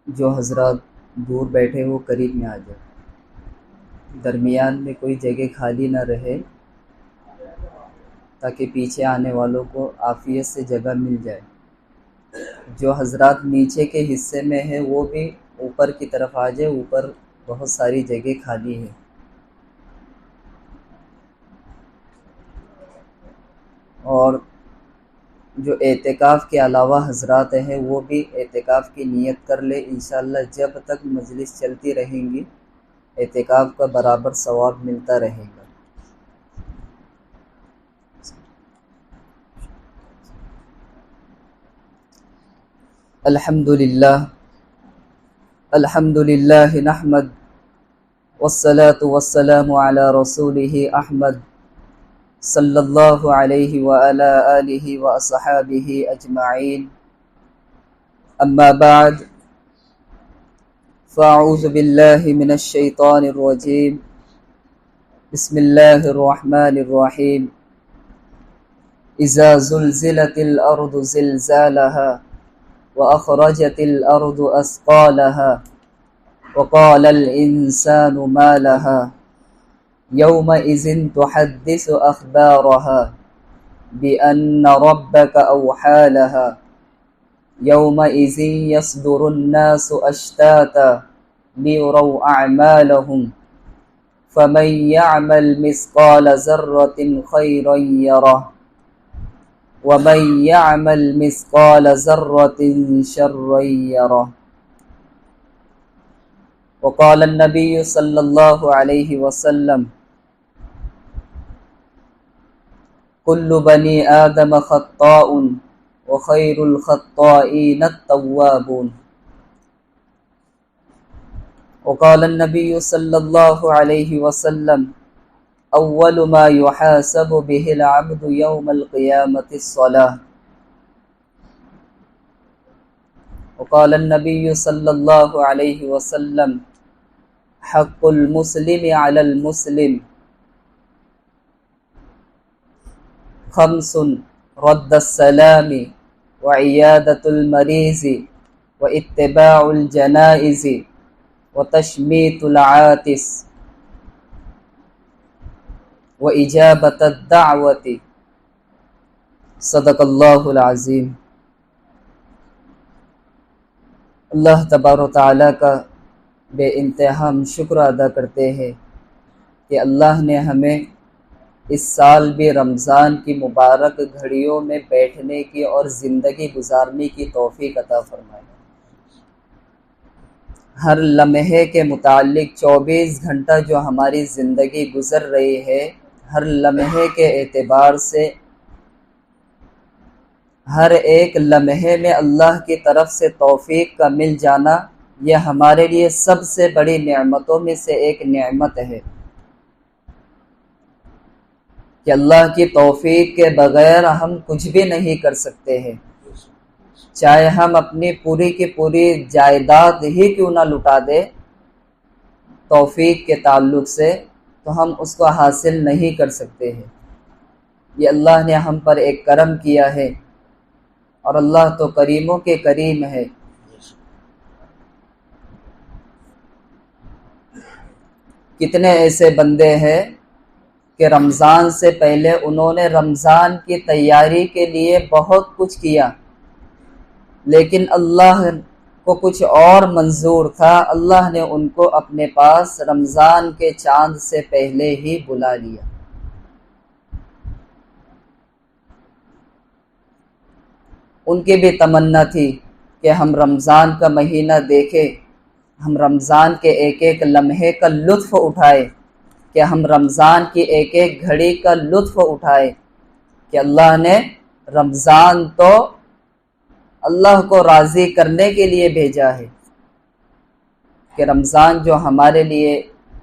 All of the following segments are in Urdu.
جو حضرات دور بیٹھے ہو قریب میں آ جائے، درمیان میں کوئی جگہ خالی نہ رہے تاکہ پیچھے آنے والوں کو عافیت سے جگہ مل جائے۔ جو حضرات نیچے کے حصے میں ہیں وہ بھی اوپر کی طرف آ جائے، اوپر بہت ساری جگہ خالی ہے۔ اور جو اعتکاف کے علاوہ حضرات ہیں وہ بھی اعتکاف کی نیت کر لے، انشاءاللہ جب تک مجلس چلتی رہیں گی اعتکاف کا برابر ثواب ملتا رہے گا۔ الحمدللہ نحمد والصلاة والسلام علی رسولہ احمد صلی اللہ علیہ وعلی آلہ واصحابہ اجمعین، اما بعد فاعوذ باللہ من الشیطان الرجیم، بسم اللہ الرحمن الرحیم۔ اذا زلزلت الارض زلزالها وأخرجت الأرض أثقالها وقال الإنسان ما لها يومئذ تحدث أخبارها بأن ربك أوحى لها يومئذ يصدر الناس أشتاتا ليروا أعمالهم فمن يعمل مثقال ذرة خيرا يره وَمَن يَعْمَلْ مِثْقَالَ ذَرَّةٍ شَرًّا يَرَهُ۔ وقال النبي صلی اللہ علیہ وسلم كل بني آدم خطاء وخير الخطائين التوابون۔ وقال النبي صلی اللہ علیہ وسلم اول ما يحاسب به العبد يوم القيامة الصلاة۔ وقال النبي صلی اللہ علیہ وسلم حق المسلم على المسلم خمس رد السلام وعيادة المريض واتباع الجنائز وتشميت العاطس وإجابة الدعوة۔ صدق اللہ العظیم۔ اللہ تبارک و تعالیٰ کا بے انتہا ہم شکر ادا کرتے ہیں کہ اللہ نے ہمیں اس سال بھی رمضان کی مبارک گھڑیوں میں بیٹھنے کی اور زندگی گزارنے کی توفیق عطا فرمائی۔ ہر لمحے کے متعلق 24 گھنٹہ جو ہماری زندگی گزر رہی ہے، ہر لمحے کے اعتبار سے ہر ایک لمحے میں اللہ کی طرف سے توفیق کا مل جانا، یہ ہمارے لیے سب سے بڑی نعمتوں میں سے ایک نعمت ہے کہ اللہ کی توفیق کے بغیر ہم کچھ بھی نہیں کر سکتے ہیں۔ چاہے ہم اپنی پوری کی پوری جائیداد ہی کیوں نہ لٹا دے توفیق کے تعلق سے، تو ہم اس کو حاصل نہیں کر سکتے ہیں۔ یہ اللہ نے ہم پر ایک کرم کیا ہے، اور اللہ تو کریموں کے کریم ہے۔ کتنے ایسے بندے ہیں کہ رمضان سے پہلے انہوں نے رمضان کی تیاری کے لیے بہت کچھ کیا، لیکن اللہ کو کچھ اور منظور تھا، اللہ نے ان کو اپنے پاس رمضان کے چاند سے پہلے ہی بلا لیا۔ ان کی بھی تمنا تھی کہ ہم رمضان کا مہینہ دیکھیں، ہم رمضان کے ایک ایک لمحے کا لطف اٹھائے، کہ ہم رمضان کی ایک ایک گھڑی کا لطف اٹھائے، کہ اللہ نے رمضان تو اللہ کو راضی کرنے کے لیے بھیجا ہے، کہ رمضان جو ہمارے لیے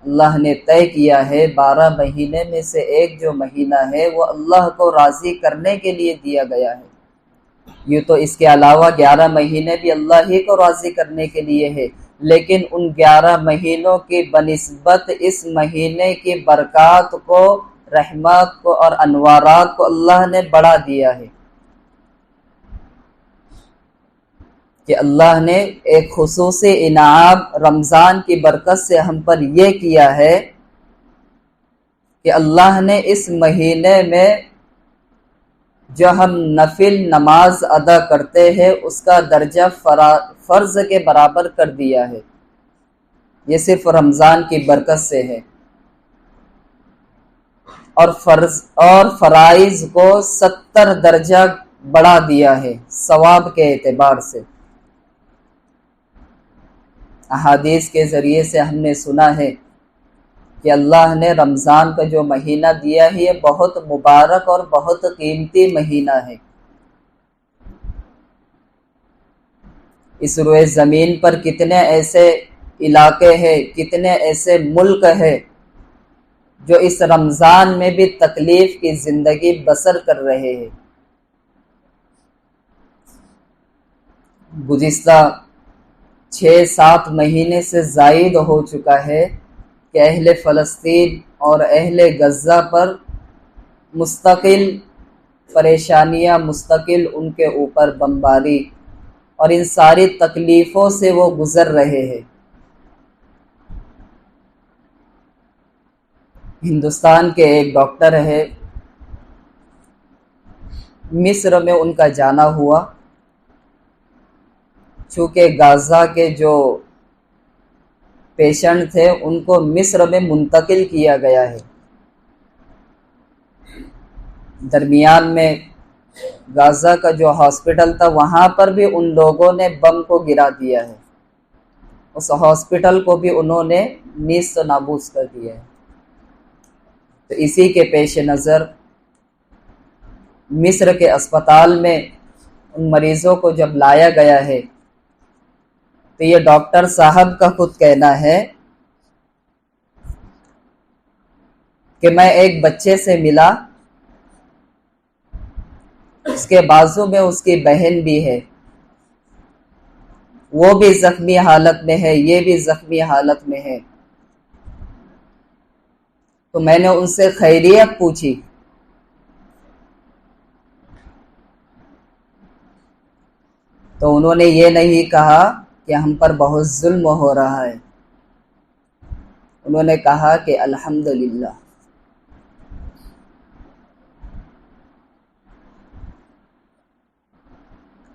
اللہ نے طے کیا ہے 12 مہینے میں سے ایک جو مہینہ ہے وہ اللہ کو راضی کرنے کے لیے دیا گیا ہے۔ یہ تو اس کے علاوہ 11 مہینے بھی اللہ ہی کو راضی کرنے کے لیے ہے، لیکن ان 11 مہینوں کی بنسبت اس مہینے کی برکات کو، رحمت کو اور انوارات کو اللہ نے بڑھا دیا ہے۔ کہ اللہ نے ایک خصوصی انعام رمضان کی برکت سے ہم پر یہ کیا ہے کہ اللہ نے اس مہینے میں جو ہم نفل نماز ادا کرتے ہیں اس کا درجہ فرض کے برابر کر دیا ہے۔ یہ صرف رمضان کی برکت سے ہے، اور فرائض کو 70 درجہ بڑھا دیا ہے ثواب کے اعتبار سے۔ احادیث کے ذریعے سے ہم نے سنا ہے کہ اللہ نے رمضان کا جو مہینہ دیا ہے یہ بہت مبارک اور بہت قیمتی مہینہ ہے۔ اس روئے زمین پر کتنے ایسے علاقے ہیں، کتنے ایسے ملک ہیں جو اس رمضان میں بھی تکلیف کی زندگی بسر کر رہے ہیں۔ گزشتہ 6-7 مہینے سے زائد ہو چکا ہے کہ اہل فلسطین اور اہل غزہ پر مستقل پریشانیاں، مستقل ان کے اوپر بمباری اور ان ساری تکلیفوں سے وہ گزر رہے ہیں۔ ہندوستان کے ایک ڈاکٹر ہے، مصر میں ان کا جانا ہوا، چونکہ غزہ کے جو پیشنٹ تھے ان کو مصر میں منتقل کیا گیا ہے۔ درمیان میں غزہ کا جو ہاسپٹل تھا وہاں پر بھی ان لوگوں نے بم کو گرا دیا ہے، اس ہاسپٹل کو بھی انہوں نے نیست و نابود کر دیا ہے۔ تو اسی کے پیش نظر مصر کے اسپتال میں ان مریضوں کو جب لایا گیا ہے تو یہ ڈاکٹر صاحب کا خود کہنا ہے کہ میں ایک بچے سے ملا، اس کے بازو میں اس کی بہن بھی ہے، وہ بھی زخمی حالت میں ہے، یہ بھی زخمی حالت میں ہے۔ تو میں نے ان سے خیریت پوچھی تو انہوں نے یہ نہیں کہا کہ ہم پر بہت ظلم ہو رہا ہے، انہوں نے کہا کہ الحمدللہ۔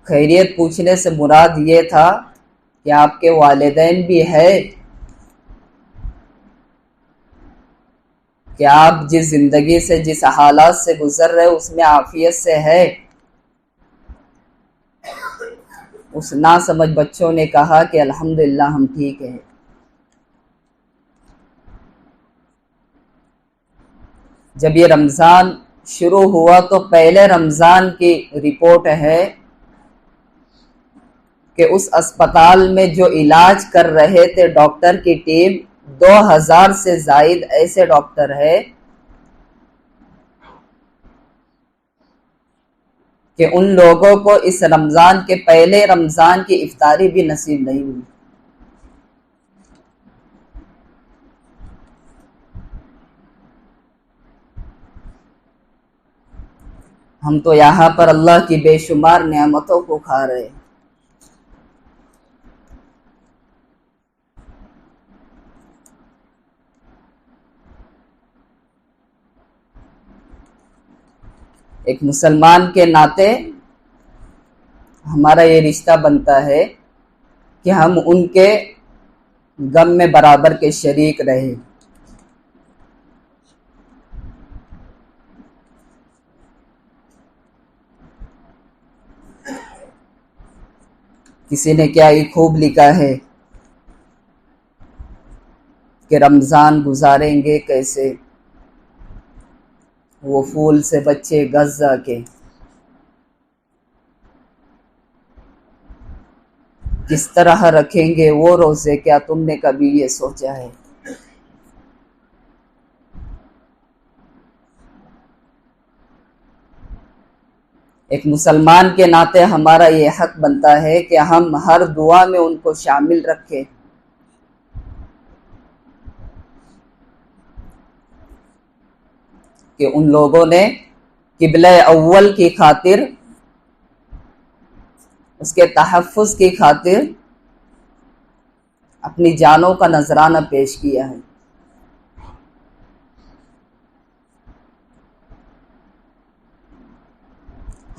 خیریت پوچھنے سے مراد یہ تھا کہ آپ کے والدین بھی ہے، کہ آپ جس زندگی سے، جس حالات سے گزر رہے اس میں عافیت سے ہے۔ اس ناسمجھ بچوں نے کہا کہ الحمدللہ ہم ٹھیک ہیں۔ جب یہ رمضان شروع ہوا تو پہلے رمضان کی رپورٹ ہے کہ اس اسپتال میں جو علاج کر رہے تھے ڈاکٹر کی ٹیم، 2000 سے زائد ایسے ڈاکٹر ہے کہ ان لوگوں کو اس رمضان کے پہلے رمضان کی افطاری بھی نصیب نہیں ہوئی۔ ہم تو یہاں پر اللہ کی بے شمار نعمتوں کو کھا رہے ہیں۔ ایک مسلمان کے ناطے ہمارا یہ رشتہ بنتا ہے کہ ہم ان کے غم میں برابر کے شریک رہیں۔ کسی نے کیا ہی خوب لکھا ہے کہ رمضان گزاریں گے کیسے، وہ پھول سے بچے غزہ کے، کس طرح رکھیں گے وہ روزے، کیا تم نے کبھی یہ سوچا ہے؟ ایک مسلمان کے ناطے ہمارا یہ حق بنتا ہے کہ ہم ہر دعا میں ان کو شامل رکھیں۔ کہ ان لوگوں نے قبلہ اول کی خاطر اس کے تحفظ کی خاطر اپنی جانوں کا نذرانہ پیش کیا ہے۔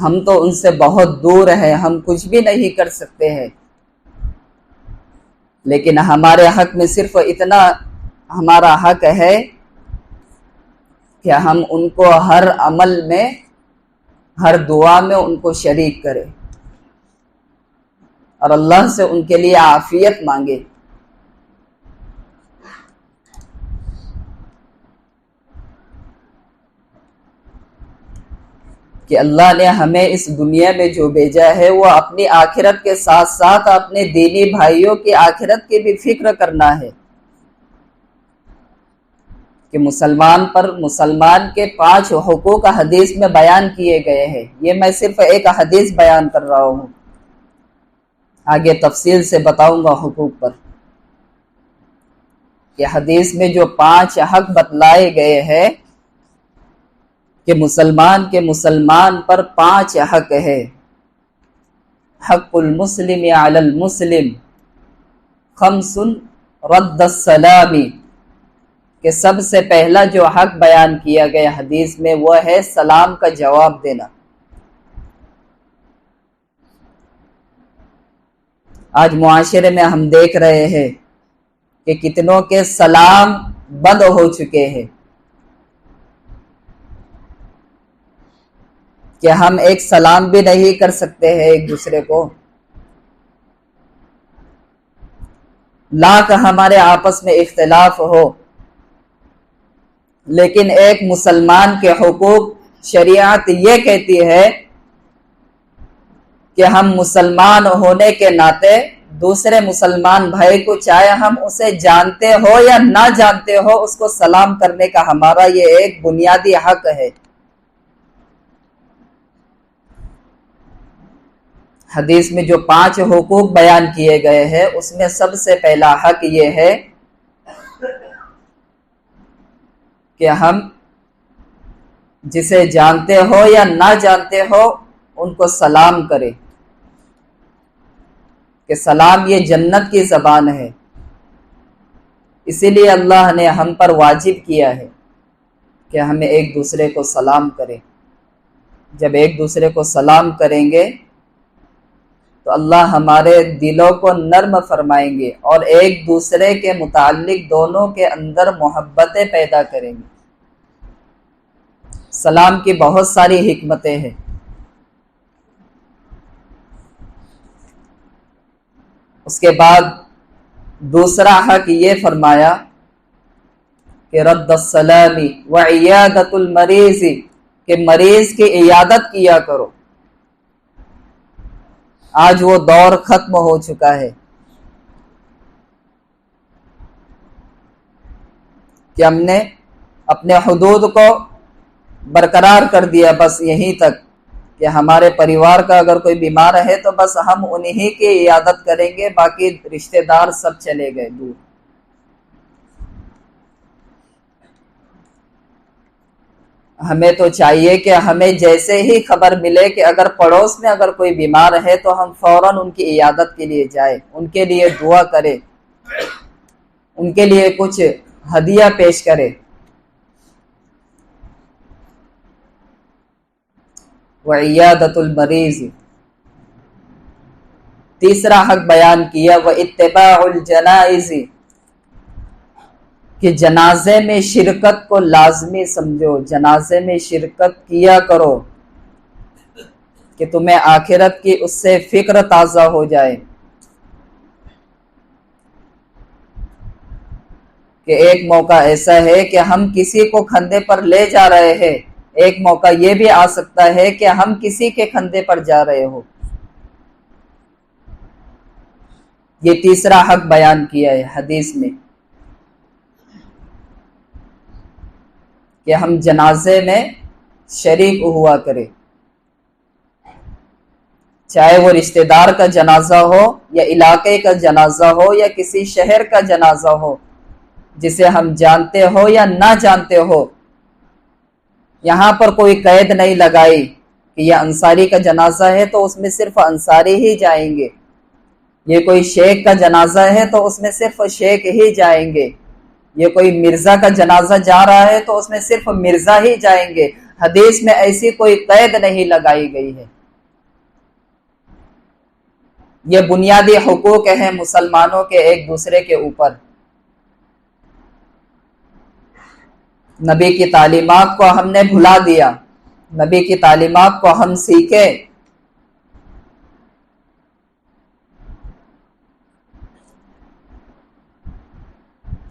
ہم تو ان سے بہت دور ہیں، ہم کچھ بھی نہیں کر سکتے ہیں، لیکن ہمارے حق میں صرف اتنا ہمارا حق ہے کہ ہم ان کو ہر عمل میں، ہر دعا میں ان کو شریک کریں اور اللہ سے ان کے لیے عافیت مانگے۔ کہ اللہ نے ہمیں اس دنیا میں جو بھیجا ہے وہ اپنی آخرت کے ساتھ ساتھ اپنے دینی بھائیوں کی آخرت کی بھی فکر کرنا ہے، کہ مسلمان کے 5 حقوق حدیث میں بیان کیے گئے ہیں۔ یہ میں صرف ایک حدیث بیان کر رہا ہوں، آگے تفصیل سے بتاؤں گا حقوق پر، کہ حدیث میں جو 5 حق بتلائے گئے ہیں کہ مسلمان پر 5 حق ہے۔ حق المسلم علی المسلم، خمس رد السلام، کہ سب سے پہلا جو حق بیان کیا گیا حدیث میں وہ ہے سلام کا جواب دینا۔ آج معاشرے میں ہم دیکھ رہے ہیں کہ کتنوں کے سلام بند ہو چکے ہیں، کہ ہم ایک سلام بھی نہیں کر سکتے ہیں ایک دوسرے کو۔ لاکھ ہمارے آپس میں اختلاف ہو، لیکن ایک مسلمان کے حقوق شریعت یہ کہتی ہے کہ ہم مسلمان ہونے کے ناطے دوسرے مسلمان بھائی کو، چاہے ہم اسے جانتے ہو یا نہ جانتے ہو، اس کو سلام کرنے کا ہمارا یہ ایک بنیادی حق ہے۔ حدیث میں جو 5 حقوق بیان کیے گئے ہیں اس میں سب سے پہلا حق یہ ہے کہ ہم جسے جانتے ہو یا نہ جانتے ہو ان کو سلام کریں، کہ سلام یہ جنت کی زبان ہے، اسی لیے اللہ نے ہم پر واجب کیا ہے کہ ہمیں ایک دوسرے کو سلام کریں۔ جب ایک دوسرے کو سلام کریں گے تو اللہ ہمارے دلوں کو نرم فرمائیں گے اور ایک دوسرے کے متعلق دونوں کے اندر محبتیں پیدا کریں گے۔ سلام کی بہت ساری حکمتیں ہیں۔ اس کے بعد دوسرا حق یہ فرمایا کہ رد السلام وعیادت المریض، کہ مریض کی عیادت کیا کرو۔ آج وہ دور ختم ہو چکا ہے کہ ہم نے اپنے حدود کو برقرار کر دیا، بس یہیں تک کہ ہمارے پریوار کا اگر کوئی بیمار ہے تو بس ہم انہی کی عیادت کریں گے، باقی رشتہ دار سب چلے گئے دور۔ ہمیں تو چاہیے کہ ہمیں جیسے ہی خبر ملے کہ اگر پڑوس میں اگر کوئی بیمار ہے تو ہم فوراً ان کی عیادت کے لیے جائیں، ان کے لیے دعا کریں، ان کے لیے کچھ ہدیہ پیش کریں۔ وعیادت المریض، تیسرا حق بیان کیا واتباع الجنائز، کہ جنازے میں شرکت کو لازمی سمجھو، جنازے میں شرکت کیا کرو کہ تمہیں آخرت کی اس سے فکر تازہ ہو جائے۔ کہ ایک موقع ایسا ہے کہ ہم کسی کو کھندے پر لے جا رہے ہیں، ایک موقع یہ بھی آ سکتا ہے کہ ہم کسی کے کھندے پر جا رہے ہو۔ یہ تیسرا حق بیان کیا ہے حدیث میں کہ ہم جنازے میں شریک ہوا کریں، چاہے وہ رشتہ دار کا جنازہ ہو یا علاقے کا جنازہ ہو یا کسی شہر کا جنازہ ہو، جسے ہم جانتے ہو یا نہ جانتے ہو۔ یہاں پر کوئی قید نہیں لگائی کہ یہ انصاری کا جنازہ ہے تو اس میں صرف انصاری ہی جائیں گے، یہ کوئی شیخ کا جنازہ ہے تو اس میں صرف شیخ ہی جائیں گے، یہ کوئی مرزا کا جنازہ جا رہا ہے تو اس میں صرف مرزا ہی جائیں گے۔ حدیث میں ایسی کوئی قید نہیں لگائی گئی ہے۔ یہ بنیادی حقوق ہیں مسلمانوں کے ایک دوسرے کے اوپر۔ نبی کی تعلیمات کو ہم نے بھلا دیا، نبی کی تعلیمات کو ہم سیکھے۔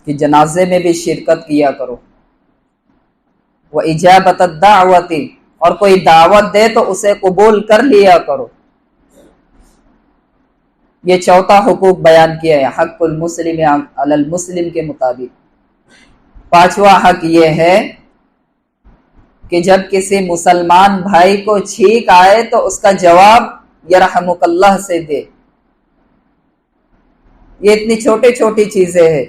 کہ جنازے میں بھی شرکت کیا کرو۔ وَإِجَابَةَ الدَّعْوَةِ، اور کوئی دعوت دے تو اسے قبول کر لیا کرو۔ یہ چوتھا حقوق بیان کیا ہے، حق المسلم علی المسلم کے مطابق۔ پانچواں حق یہ ہے کہ جب کسی مسلمان بھائی کو چھینک آئے تو اس کا جواب یرحمک اللہ سے دے۔ یہ اتنی چھوٹی چھوٹی چیزیں ہیں،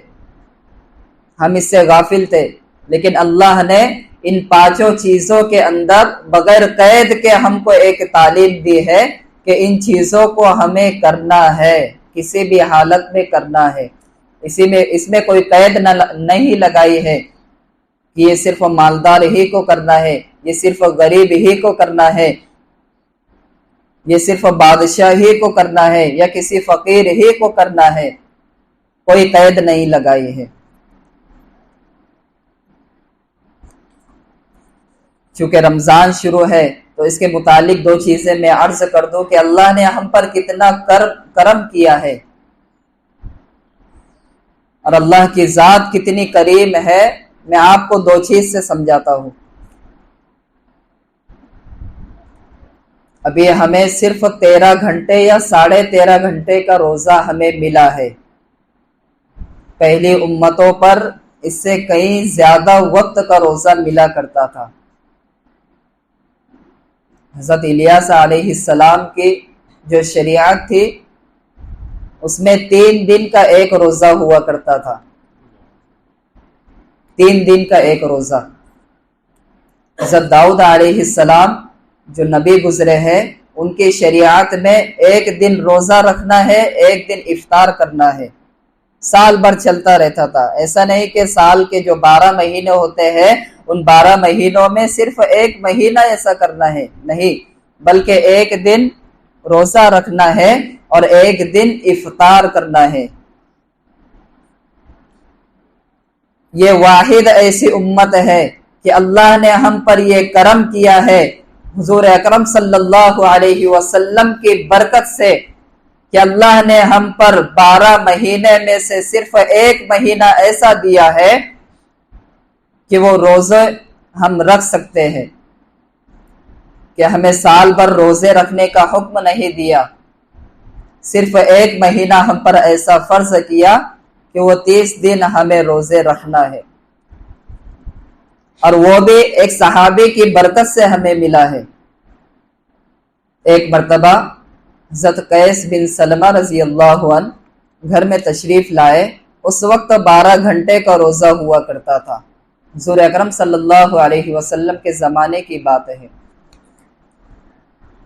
ہم اس سے غافل تھے، لیکن اللہ نے ان پانچوں چیزوں کے اندر بغیر قید کے ہم کو ایک تعلیم دی ہے کہ ان چیزوں کو ہمیں کرنا ہے، کسی بھی حالت میں کرنا ہے۔ اس میں کوئی قید نہیں لگائی ہے کہ یہ صرف مالدار ہی کو کرنا ہے، یہ صرف غریب ہی کو کرنا ہے، یہ صرف بادشاہ ہی کو کرنا ہے، یا کسی فقیر ہی کو کرنا ہے، کوئی قید نہیں لگائی ہے۔ چونکہ رمضان شروع ہے تو اس کے متعلق دو چیزیں میں عرض کر دوں کہ اللہ نے ہم پر کتنا کرم کیا ہے، اور اللہ کی ذات کتنی کریم ہے۔ میں آپ کو دو چیز سے سمجھاتا ہوں۔ ابھی ہمیں صرف 13 گھنٹے یا 13.5 گھنٹے کا روزہ ہمیں ملا ہے۔ پہلی امتوں پر اس سے کہیں زیادہ وقت کا روزہ ملا کرتا تھا۔ حضرت الیاس علیہ السلام کی جو شریعت تھی اس میں 3 دن کا ایک روزہ ہوا کرتا تھا، 3 دن کا ایک روزہ۔ حضرت داؤد علیہ السلام جو نبی گزرے ہیں ان کی شریعت میں 1 دن روزہ رکھنا ہے، 1 دن افطار کرنا ہے، سال بھر چلتا رہتا تھا۔ ایسا نہیں کہ سال کے جو 12 مہینے ہوتے ہیں ان 12 مہینوں میں صرف 1 مہینہ ایسا کرنا ہے، نہیں، بلکہ 1 دن روزہ رکھنا ہے اور 1 دن افطار کرنا ہے۔ یہ واحد ایسی امت ہے کہ اللہ نے ہم پر یہ کرم کیا ہے حضور اکرم صلی اللہ علیہ وسلم کی برکت سے کہ اللہ نے ہم پر 12 مہینے میں سے صرف 1 مہینہ ایسا دیا ہے کہ وہ روزے ہم رکھ سکتے ہیں، کہ ہمیں سال بھر روزے رکھنے کا حکم نہیں دیا، صرف 1 مہینہ ہم پر ایسا فرض کیا کہ وہ 30 دن ہمیں روزے رکھنا ہے، اور وہ بھی ایک صحابی کی برکت سے ہمیں ملا ہے۔ ایک مرتبہ حضرت قیس بن سلمہ رضی اللہ عنہ گھر میں تشریف لائے، اس وقت 12 گھنٹے کا روزہ ہوا کرتا تھا، حضور اکرم صلی اللہ علیہ وسلم کے زمانے کی بات ہے۔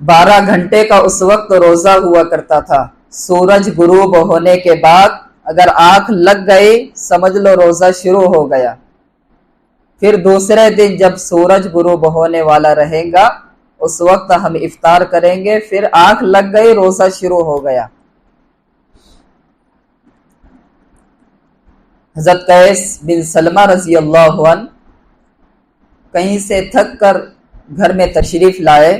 12 گھنٹے کا اس وقت روزہ ہوا کرتا تھا۔ سورج غروب ہونے کے بعد اگر آنکھ لگ گئی سمجھ لو روزہ شروع ہو گیا، پھر دوسرے دن جب سورج غروب ہونے والا رہے گا اس وقت ہم افطار کریں گے، پھر آنکھ لگ گئی روزہ شروع ہو گیا۔ حضرت قیس بن سلمہ رضی اللہ عنہ کہیں سے تھک کر گھر میں تشریف لائے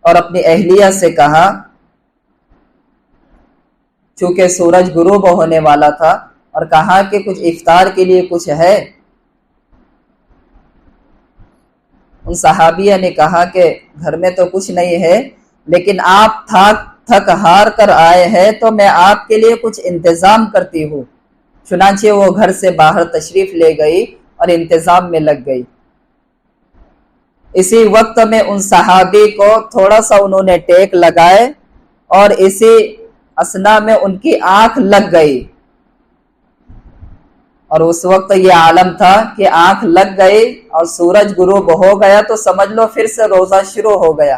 اور اپنی اہلیہ سے کہا، چونکہ سورج غروب ہونے والا تھا، اور کہا کہ کچھ افطار کے لیے کچھ ہے۔ ان صحابیہ نے کہا کہ گھر میں تو کچھ نہیں ہے، لیکن آپ تھک ہار کر آئے ہیں تو میں آپ کے لیے کچھ انتظام کرتی ہوں۔ چنانچہ وہ گھر سے باہر تشریف لے گئی اور انتظام میں لگ گئی۔ اسی وقت میں ان صحابی کو تھوڑا سا انہوں نے ٹیک لگائے اور اسی اثنا میں ان کی آنکھ لگ گئی، اور اس وقت یہ عالم تھا کہ آنکھ لگ گئی اور سورج غروب ہو گیا تو سمجھ لو پھر سے روزہ شروع ہو گیا۔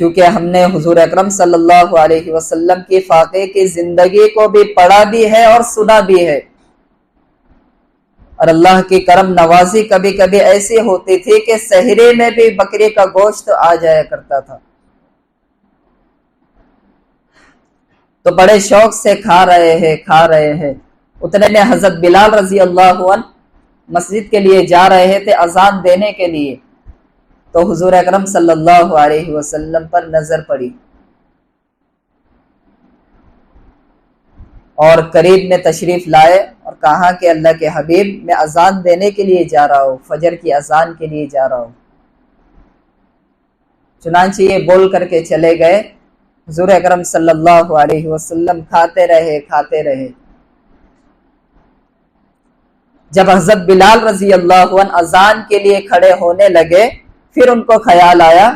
چونکہ ہم نے حضور اکرم صلی اللہ علیہ وسلم کی فاقے کی زندگی کو بھی پڑھا بھی ہے اور سنا بھی ہے، اور اللہ کی کرم نوازی کبھی کبھی ایسی ہوتی تھی کہ سحری میں بھی بکری کا گوشت آ جایا کرتا تھا، تو بڑے شوق سے کھا رہے ہیں۔ اتنے میں حضرت بلال رضی اللہ عنہ مسجد کے لیے جا رہے تھے اذان دینے کے لیے، تو حضور اکرم صلی اللہ علیہ وسلم پر نظر پڑی اور قریب میں تشریف لائے اور کہا کہ اللہ کے حبیب، میں اذان دینے کے لیے جا رہا ہوں، فجر کی اذان کے لیے جا رہا ہوں۔ چنانچہ یہ بول کر کے چلے گئے۔ حضور اکرم صلی اللہ علیہ وسلم کھاتے رہے۔ جب حضرت بلال رضی اللہ عنہ اذان کے لیے کھڑے ہونے لگے، پھر ان کو خیال آیا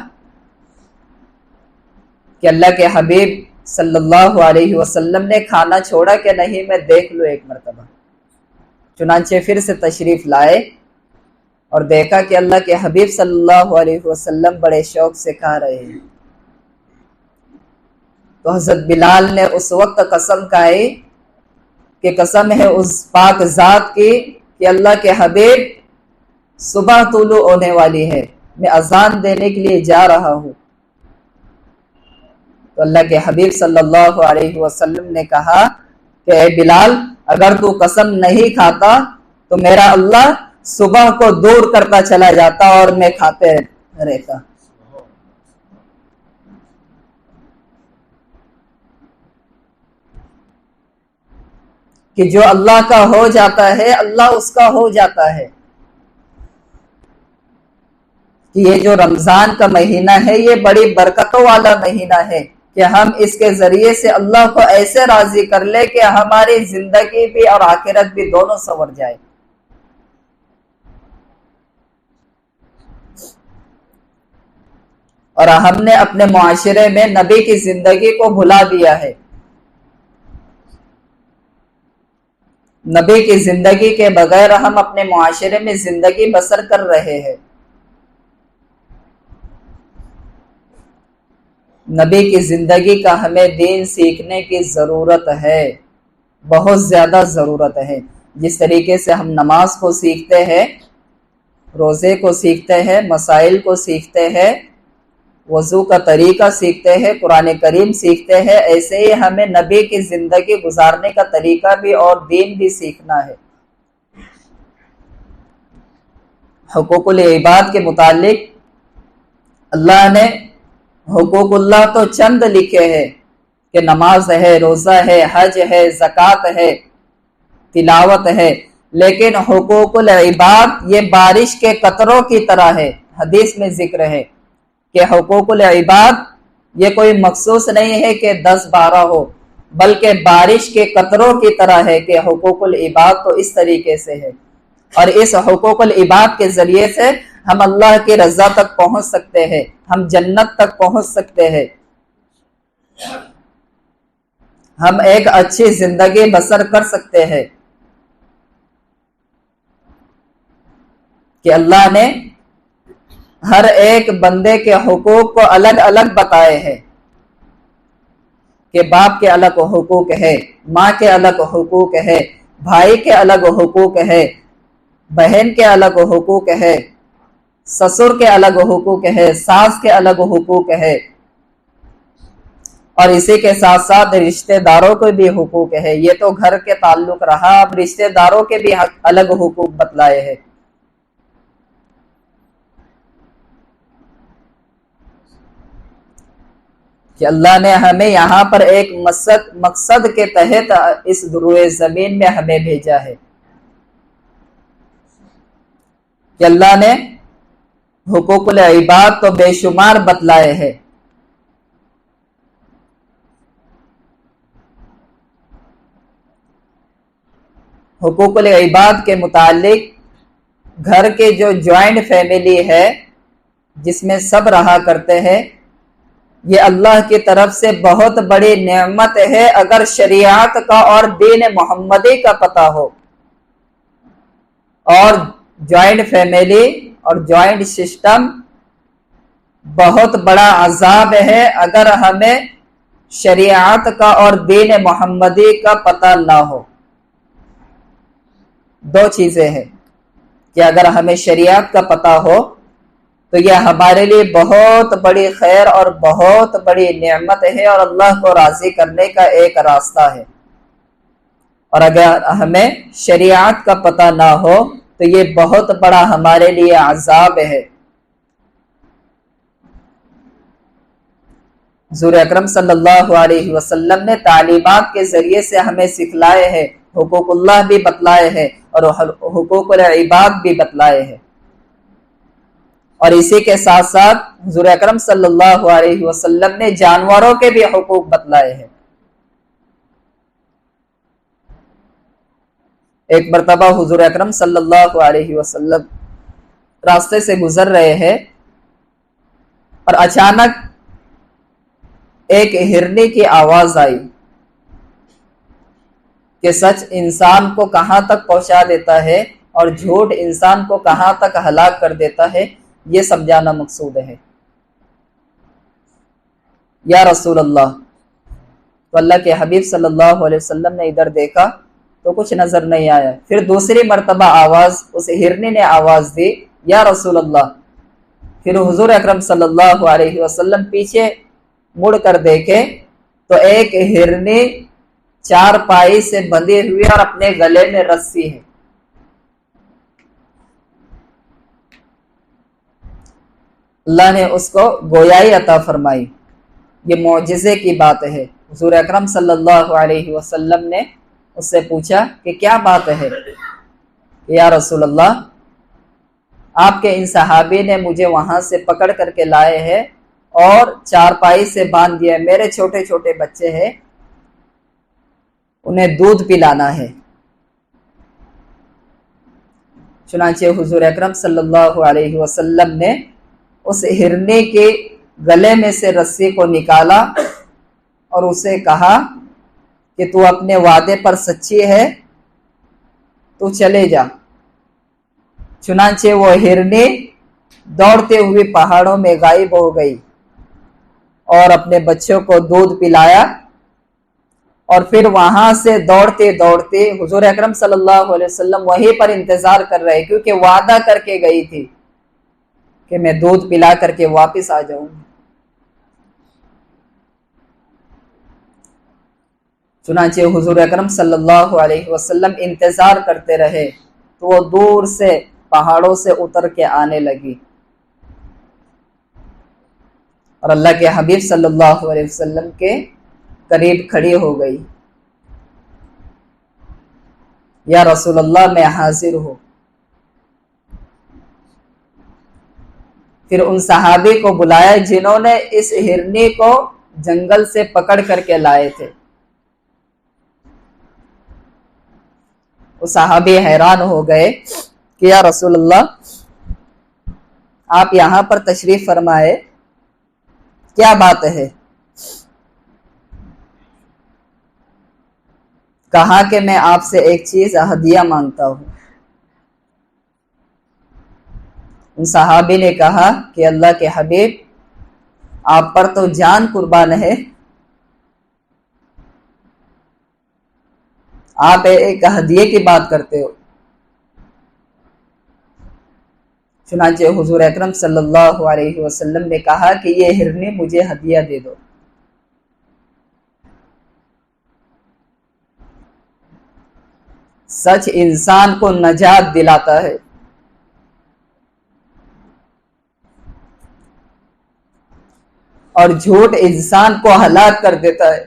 کہ اللہ کے حبیب صلی اللہ علیہ وسلم نے کھانا چھوڑا کہ نہیں، میں دیکھ لوں ایک مرتبہ۔ چنانچہ پھر سے تشریف لائے اور دیکھا کہ اللہ کے حبیب صلی اللہ علیہ وسلم بڑے شوق سے کھا رہے ہیں، تو حضرت بلال نے اس وقت قسم کھائی کہ قسم ہے اس پاک ذات کی کہ اللہ کے حبیب صبح طلوع ہونے والی ہے، میں اذان دینے کے لیے جا رہا ہوں۔ تو اللہ کے حبیب صلی اللہ علیہ وسلم نے کہا کہ اے بلال، اگر تو قسم نہیں کھاتا تو میرا اللہ صبح کو دور کرتا چلا جاتا اور میں کھاتے رہتا۔ کہ جو اللہ کا ہو جاتا ہے اللہ اس کا ہو جاتا ہے۔ کہ یہ جو رمضان کا مہینہ ہے یہ بڑی برکتوں والا مہینہ ہے کہ ہم اس کے ذریعے سے اللہ کو ایسے راضی کر لے کہ ہماری زندگی بھی اور آخرت بھی دونوں سنور جائے۔ اور ہم نے اپنے معاشرے میں نبی کی زندگی کو بھلا دیا ہے۔ نبی کی زندگی کے بغیر ہم اپنے معاشرے میں زندگی بسر کر رہے ہیں۔ نبی کی زندگی کا ہمیں دین سیکھنے کی ضرورت ہے، بہت زیادہ ضرورت ہے۔ جس طریقے سے ہم نماز کو سیکھتے ہیں، روزے کو سیکھتے ہیں، مسائل کو سیکھتے ہیں، وضو کا طریقہ سیکھتے ہیں، قرآن کریم سیکھتے ہیں، ایسے ہی ہمیں نبی کی زندگی گزارنے کا طریقہ بھی اور دین بھی سیکھنا ہے۔ حقوق العباد کے متعلق اللہ نے حقوق اللہ تو چند لکھے ہیں کہ نماز ہے، روزہ ہے، حج ہے، زکوٰۃ ہے، تلاوت ہے، لیکن حقوق العباد یہ بارش کے قطروں کی طرح ہے۔ حدیث میں ذکر ہے کہ حقوق العباد یہ کوئی مخصوص نہیں ہے کہ 10-12 ہو، بلکہ بارش کے قطروں کی طرح ہے کہ حقوق العباد تو اس طریقے سے ہے۔ اور اس حقوق العباد کے ذریعے سے ہم اللہ کی رضا تک پہنچ سکتے ہیں، ہم جنت تک پہنچ سکتے ہیں، ہم ایک اچھی زندگی بسر کر سکتے ہیں۔ کہ اللہ نے ہر ایک بندے کے حقوق کو الگ الگ بتائے ہیں کہ باپ کے الگ حقوق ہے، ماں کے الگ حقوق ہے، بھائی کے الگ حقوق ہے، بہن کے الگ حقوق ہے، سسر کے الگ حقوق ہے، ساس کے الگ حقوق ہے، اور اسی کے ساتھ ساتھ رشتہ داروں کو بھی حقوق ہے۔ یہ تو گھر کے تعلق رہا، اب رشتہ داروں کے بھی الگ حقوق بتلائے ہیں۔ کہ اللہ نے ہمیں یہاں پر ایک مقصد کے تحت اس دروئے زمین میں ہمیں بھیجا ہے، کہ اللہ نے حقوق العباد تو بے شمار بتلائے ہیں۔ حقوق العباد کے متعلق گھر کے جو جوائنٹ فیملی ہے جس میں سب رہا کرتے ہیں، یہ اللہ کی طرف سے بہت بڑی نعمت ہے اگر شریعت کا اور دین محمدی کا پتہ ہو۔ اور جوائنٹ فیملی اور جوائنٹ سسٹم بہت بڑا عذاب ہے اگر ہمیں شریعت کا اور دین محمدی کا پتہ نہ ہو۔ دو چیزیں ہیں کہ اگر ہمیں شریعت کا پتہ ہو تو یہ ہمارے لیے بہت بڑی خیر اور بہت بڑی نعمت ہے اور اللہ کو راضی کرنے کا ایک راستہ ہے، اور اگر ہمیں شریعت کا پتہ نہ ہو تو یہ بہت بڑا ہمارے لیے عذاب ہے۔ حضور اکرم صلی اللہ علیہ وسلم نے تعلیمات کے ذریعے سے ہمیں سکھلائے ہیں، حقوق اللہ بھی بتلائے ہیں اور حقوق العباد بھی بتلائے ہیں، اور اسی کے ساتھ ساتھ حضور اکرم صلی اللہ علیہ وسلم نے جانوروں کے بھی حقوق بتلائے ہیں۔ ایک مرتبہ حضور اکرم صلی اللہ علیہ وسلم راستے سے گزر رہے ہیں اور اچانک ایک ہرنی کی آواز آئی کہ سچ انسان کو کہاں تک پہنچا دیتا ہے اور جھوٹ انسان کو کہاں تک ہلاک کر دیتا ہے، یہ سمجھانا مقصود ہے۔ یا رسول اللہ، تو اللہ کے حبیب صلی اللہ علیہ وسلم نے ادھر دیکھا تو کچھ نظر نہیں آیا۔ پھر دوسری مرتبہ اس ہرنی نے آواز دی، یا رسول اللہ۔ پھر حضور اکرم صلی اللہ علیہ وسلم پیچھے مڑ کر دیکھے تو ایک ہرنی چار پائی سے بندھی ہوئی اور اپنے گلے میں رسی ہے۔ اللہ نے اس کو گویائی عطا فرمائی، یہ معجزے کی بات ہے۔ حضور اکرم صلی اللہ علیہ وسلم نے اس سے پوچھا کہ کیا بات ہے؟ یا رسول اللہ، آپ کے ان صحابی نے مجھے وہاں سے پکڑ کر کے لائے ہیں اور چارپائی سے باندھ دیا، میرے چھوٹے چھوٹے بچے ہیں، انہیں دودھ پلانا ہے۔ چنانچہ حضور اکرم صلی اللہ علیہ وسلم نے اس ہرنے کے گلے میں سے رسی کو نکالا اور اسے کہا کہ تو اپنے وعدے پر سچی ہے، تو چلے جا۔ چنانچہ وہ ہرنی دوڑتے ہوئے پہاڑوں میں غائب ہو گئی اور اپنے بچوں کو دودھ پلایا، اور پھر وہاں سے دوڑتے دوڑتے حضور اکرم صلی اللہ علیہ وسلم وہیں پر انتظار کر رہے، کیونکہ وعدہ کر کے گئی تھی کہ میں دودھ پلا کر کے واپس آ جاؤں۔ چنانچہ حضور اکرم صلی اللہ علیہ وسلم انتظار کرتے رہے تو وہ دور سے پہاڑوں سے اتر کے آنے لگی، اور اللہ کے حبیب صلی اللہ علیہ وسلم کے قریب کھڑی ہو گئی، یا رسول اللہ میں حاضر ہوں۔ پھر ان صحابی کو بلایا جنہوں نے اس ہرنی کو جنگل سے پکڑ کر کے لائے تھے۔ وہ صحابی حیران ہو گئے کہ یا رسول اللہ، آپ یہاں پر تشریف فرمائے، کیا بات ہے؟ کہا کہ میں آپ سے ایک چیز ہدیہ مانگتا ہوں۔ ان صحابی نے کہا کہ اللہ کے حبیب، آپ پر تو جان قربان ہے، آپ ایک ہدیے کی بات کرتے ہو۔ چنانچہ حضور اکرم صلی اللہ علیہ وسلم نے کہا کہ یہ ہرنی مجھے ہدیہ دے دو۔ سچ انسان کو نجات دلاتا ہے، اور جھوٹ انسان کو ہلاک کر دیتا ہے۔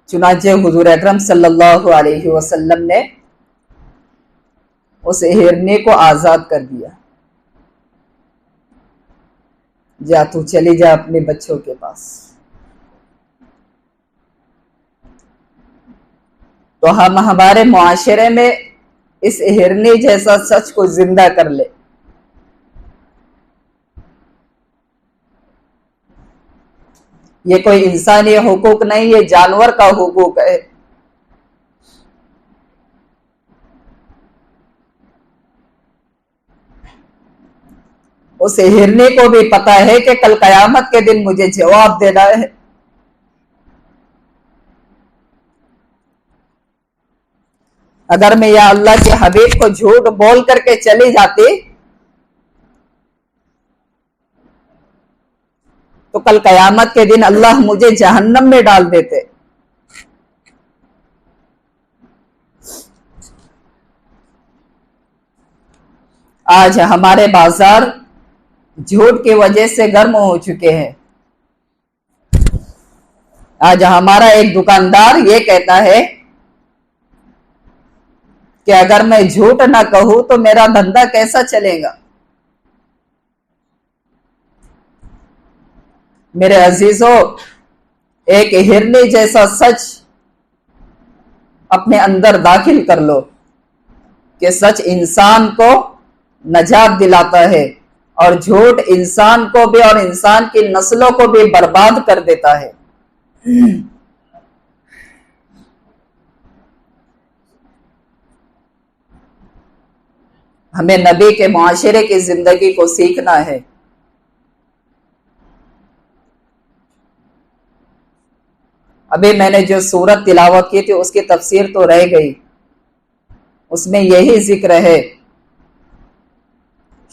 چنانچہ حضور اکرم صلی اللہ علیہ وسلم نے اس ہرنے کو آزاد کر دیا، جا تو چلی جا اپنے بچوں کے پاس۔ تو ہم ہمارے معاشرے میں اس ہرنی جیسا سچ کو زندہ کر لے۔ یہ کوئی انسانی حقوق نہیں، یہ جانور کا حقوق ہے۔ اس ہرنی کو بھی پتا ہے کہ کل قیامت کے دن مجھے جواب دینا ہے۔ اگر میں یا اللہ کے حبیب کو جھوٹ بول کر کے چلی جاتی تو کل قیامت کے دن اللہ مجھے جہنم میں ڈال دیتے۔ آج ہمارے بازار جھوٹ کی وجہ سے گرم ہو چکے ہیں۔ آج ہمارا ایک دکاندار یہ کہتا ہے کہ اگر میں جھوٹ نہ کہوں تو میرا دھندا کیسا چلے گا؟ میرے عزیزو، ایک ہرنی جیسا سچ اپنے اندر داخل کر لو کہ سچ انسان کو نجات دلاتا ہے اور جھوٹ انسان کو بھی اور انسان کی نسلوں کو بھی برباد کر دیتا ہے۔ ہمیں نبی کے معاشرے کی زندگی کو سیکھنا ہے۔ ابھی میں نے جو سورت تلاوت کی تھی اس کی تفسیر تو رہ گئی، اس میں یہی ذکر ہے۔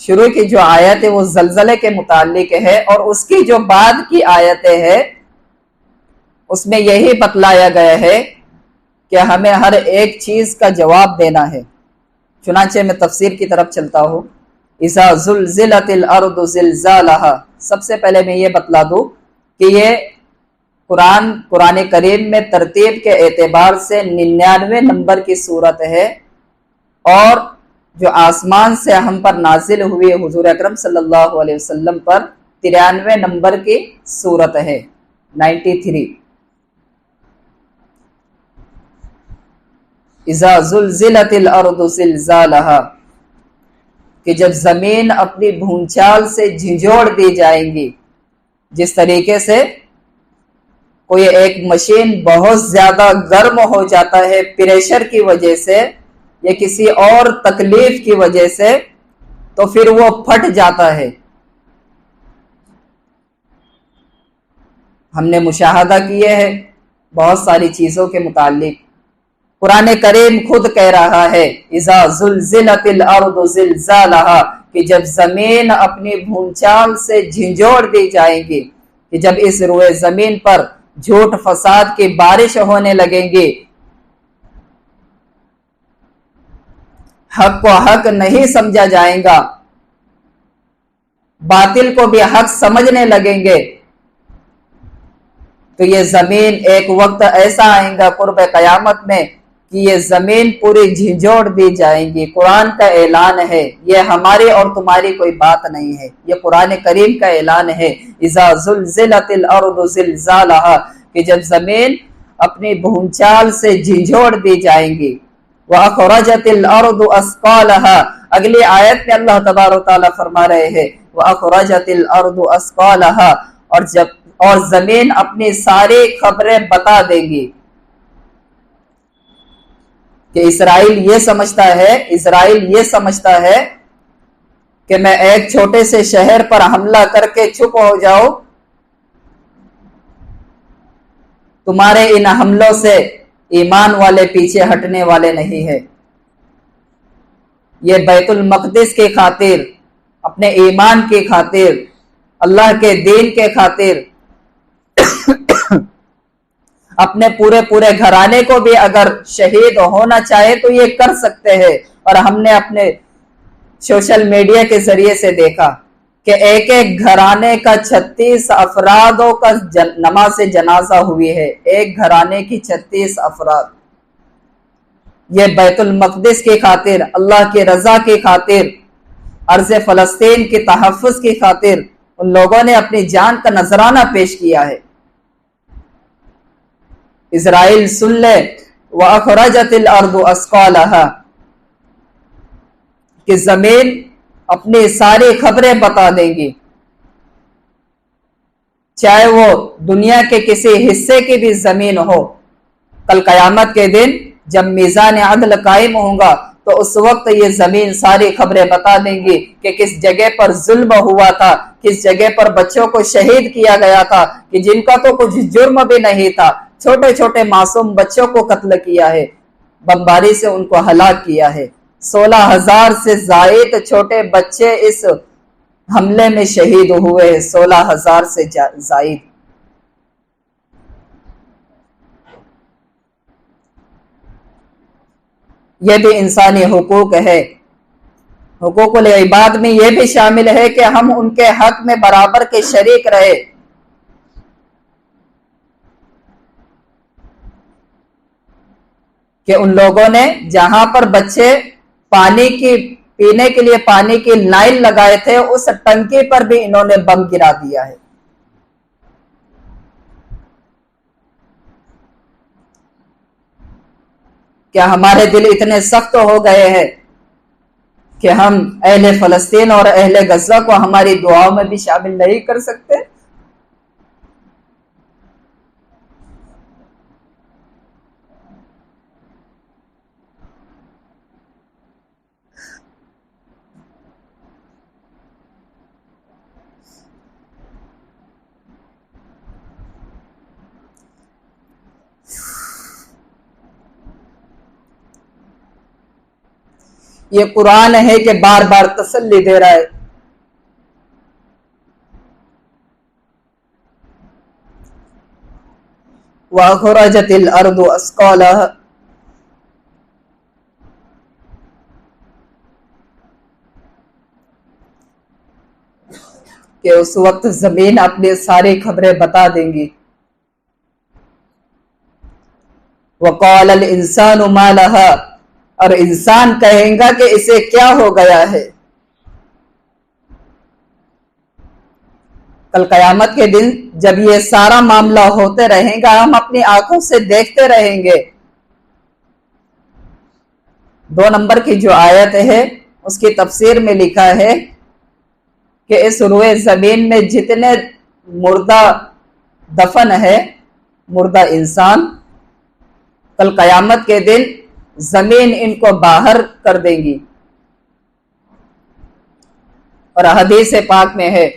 شروع کی جو آیت ہے وہ زلزلے کے متعلق ہے، اور اس کی جو بعد کی آیتیں ہیں اس میں یہی بتلایا گیا ہے کہ ہمیں ہر ایک چیز کا جواب دینا ہے۔ چنانچہ میں تفسیر کی طرف چلتا ہوں۔ اذا زلزلت الارض زلزالها، سب سے پہلے میں یہ بتلا دوں کہ یہ قرآن کریم میں ترتیب کے اعتبار سے 99 نمبر کی صورت ہے، اور جو آسمان سے ہم پر نازل ہوئی حضور اکرم صلی اللہ علیہ وسلم پر 93 نمبر کی صورت ہے، 93۔ اذا زلزلت الارض زلزالها، کہ جب زمین اپنی بھونچال سے جھنجھوڑ دی جائیں گی۔ جس طریقے سے کوئی ایک مشین بہت زیادہ گرم ہو جاتا ہے پریشر کی وجہ سے یا کسی اور تکلیف کی وجہ سے، تو پھر وہ پھٹ جاتا ہے۔ ہم نے مشاہدہ کیے ہیں بہت ساری چیزوں کے متعلق۔ قرآن کریم خود کہہ رہا ہے اذا زلزلت الارض زلزالها، کہ جب زمین اپنی بھونچال سے جھنجھوڑ دی جائیں گی، کہ جب اس روئے زمین پر جھوٹ فساد کی بارش ہونے لگیں گی، حق کو حق نہیں سمجھا جائے گا، باطل کو بھی حق سمجھنے لگیں گے، تو یہ زمین ایک وقت ایسا آئے گا قرب قیامت میں کہ یہ زمین پوری جھنجھوڑ دی جائیں گی۔ قرآن کا اعلان ہے، یہ ہماری اور تمہاری کوئی بات نہیں ہے، یہ قرآن کریم کا اعلان ہے۔ اذا زلزلت الارض زلزالها، کہ جب زمین اپنی بھونچال سے جھنجھوڑ دی جائیں گی۔ وَأَخْرَجَتِ الْأَرْضُ أَثْقَالَهَا، اگلی آیت میں اللہ تبارک و تعالیٰ فرما رہے ہیں وَأَخْرَجَتِ الْأَرْضُ أَثْقَالَهَا، اور زمین اپنی ساری خبریں بتا دے گی۔ کہ اسرائیل یہ سمجھتا ہے کہ میں ایک چھوٹے سے شہر پر حملہ کر کے چھپ ہو جاؤں، تمہارے ان حملوں سے ایمان والے پیچھے ہٹنے والے نہیں ہیں۔ یہ بیت المقدس کی خاطر، اپنے ایمان کی خاطر، اللہ کے دین کے خاطر، اپنے پورے گھرانے کو بھی اگر شہید ہونا چاہے تو یہ کر سکتے ہیں۔ اور ہم نے اپنے سوشل میڈیا کے ذریعے سے دیکھا کہ ایک ایک گھرانے کا 36 افرادوں کا نماز جنازہ ہوئی ہے، ایک گھرانے کی 36 افراد۔ یہ بیت المقدس کی خاطر، اللہ کی رضا کی خاطر، ارض فلسطین کی تحفظ کی خاطر ان لوگوں نے اپنی جان کا نذرانہ پیش کیا ہے۔ اسرائیل سن لے وَأَخْرَجَتِ الْأَرْضُ أَثْقَالَهَا، کہ زمین اپنی ساری خبریں بتا دیں گی۔ چاہے وہ دنیا کے کسی حصے کی بھی زمین ہو. کل قیامت کے دن جب میزان عدل قائم ہوگا تو اس وقت یہ زمین ساری خبریں بتا دیں گی کہ کس جگہ پر ظلم ہوا تھا، کس جگہ پر بچوں کو شہید کیا گیا تھا، کہ جن کا تو کچھ جرم بھی نہیں تھا، چھوٹے چھوٹے معصوم بچوں کو قتل کیا ہے، بمباری سے ان کو ہلاک کیا ہے. 16,000 سے زائد چھوٹے بچے اس حملے میں شہید ہوئے ہیں، 16,000 سے زائد. یہ بھی انسانی حقوق ہے. حقوق العباد میں یہ بھی شامل ہے کہ ہم ان کے حق میں برابر کے شریک رہے. کہ ان لوگوں نے جہاں پر بچے پینے کے لیے پانی کی لائن لگائے تھے، اس ٹنکی پر بھی انہوں نے بم گرا دیا ہے. کیا ہمارے دل اتنے سخت ہو گئے ہیں کہ ہم اہل فلسطین اور اہل غزہ کو ہماری دعاؤں میں بھی شامل نہیں کر سکتے؟ یہ قرآن ہے کہ بار بار تسلی دے رہا ہے. وَأَخْرَجَتِ الْأَرْضُ أَثْقَالَهَا، کہ اس وقت زمین اپنی ساری خبریں بتا دیں گی. وَقَالَ الْإِنسَانُ مَا لَهَا، اور انسان کہیں گا کہ اسے کیا ہو گیا ہے. کل قیامت کے دن جب یہ سارا معاملہ ہوتے رہیں گا، ہم اپنی آنکھوں سے دیکھتے رہیں گے. 2 نمبر کی جو آیت ہے اس کی تفسیر میں لکھا ہے کہ اس روئے زمین میں جتنے مردہ دفن ہے، مردہ انسان، کل قیامت کے دن زمین ان کو باہر کر دیں گی. اور حدیث پاک میں ہے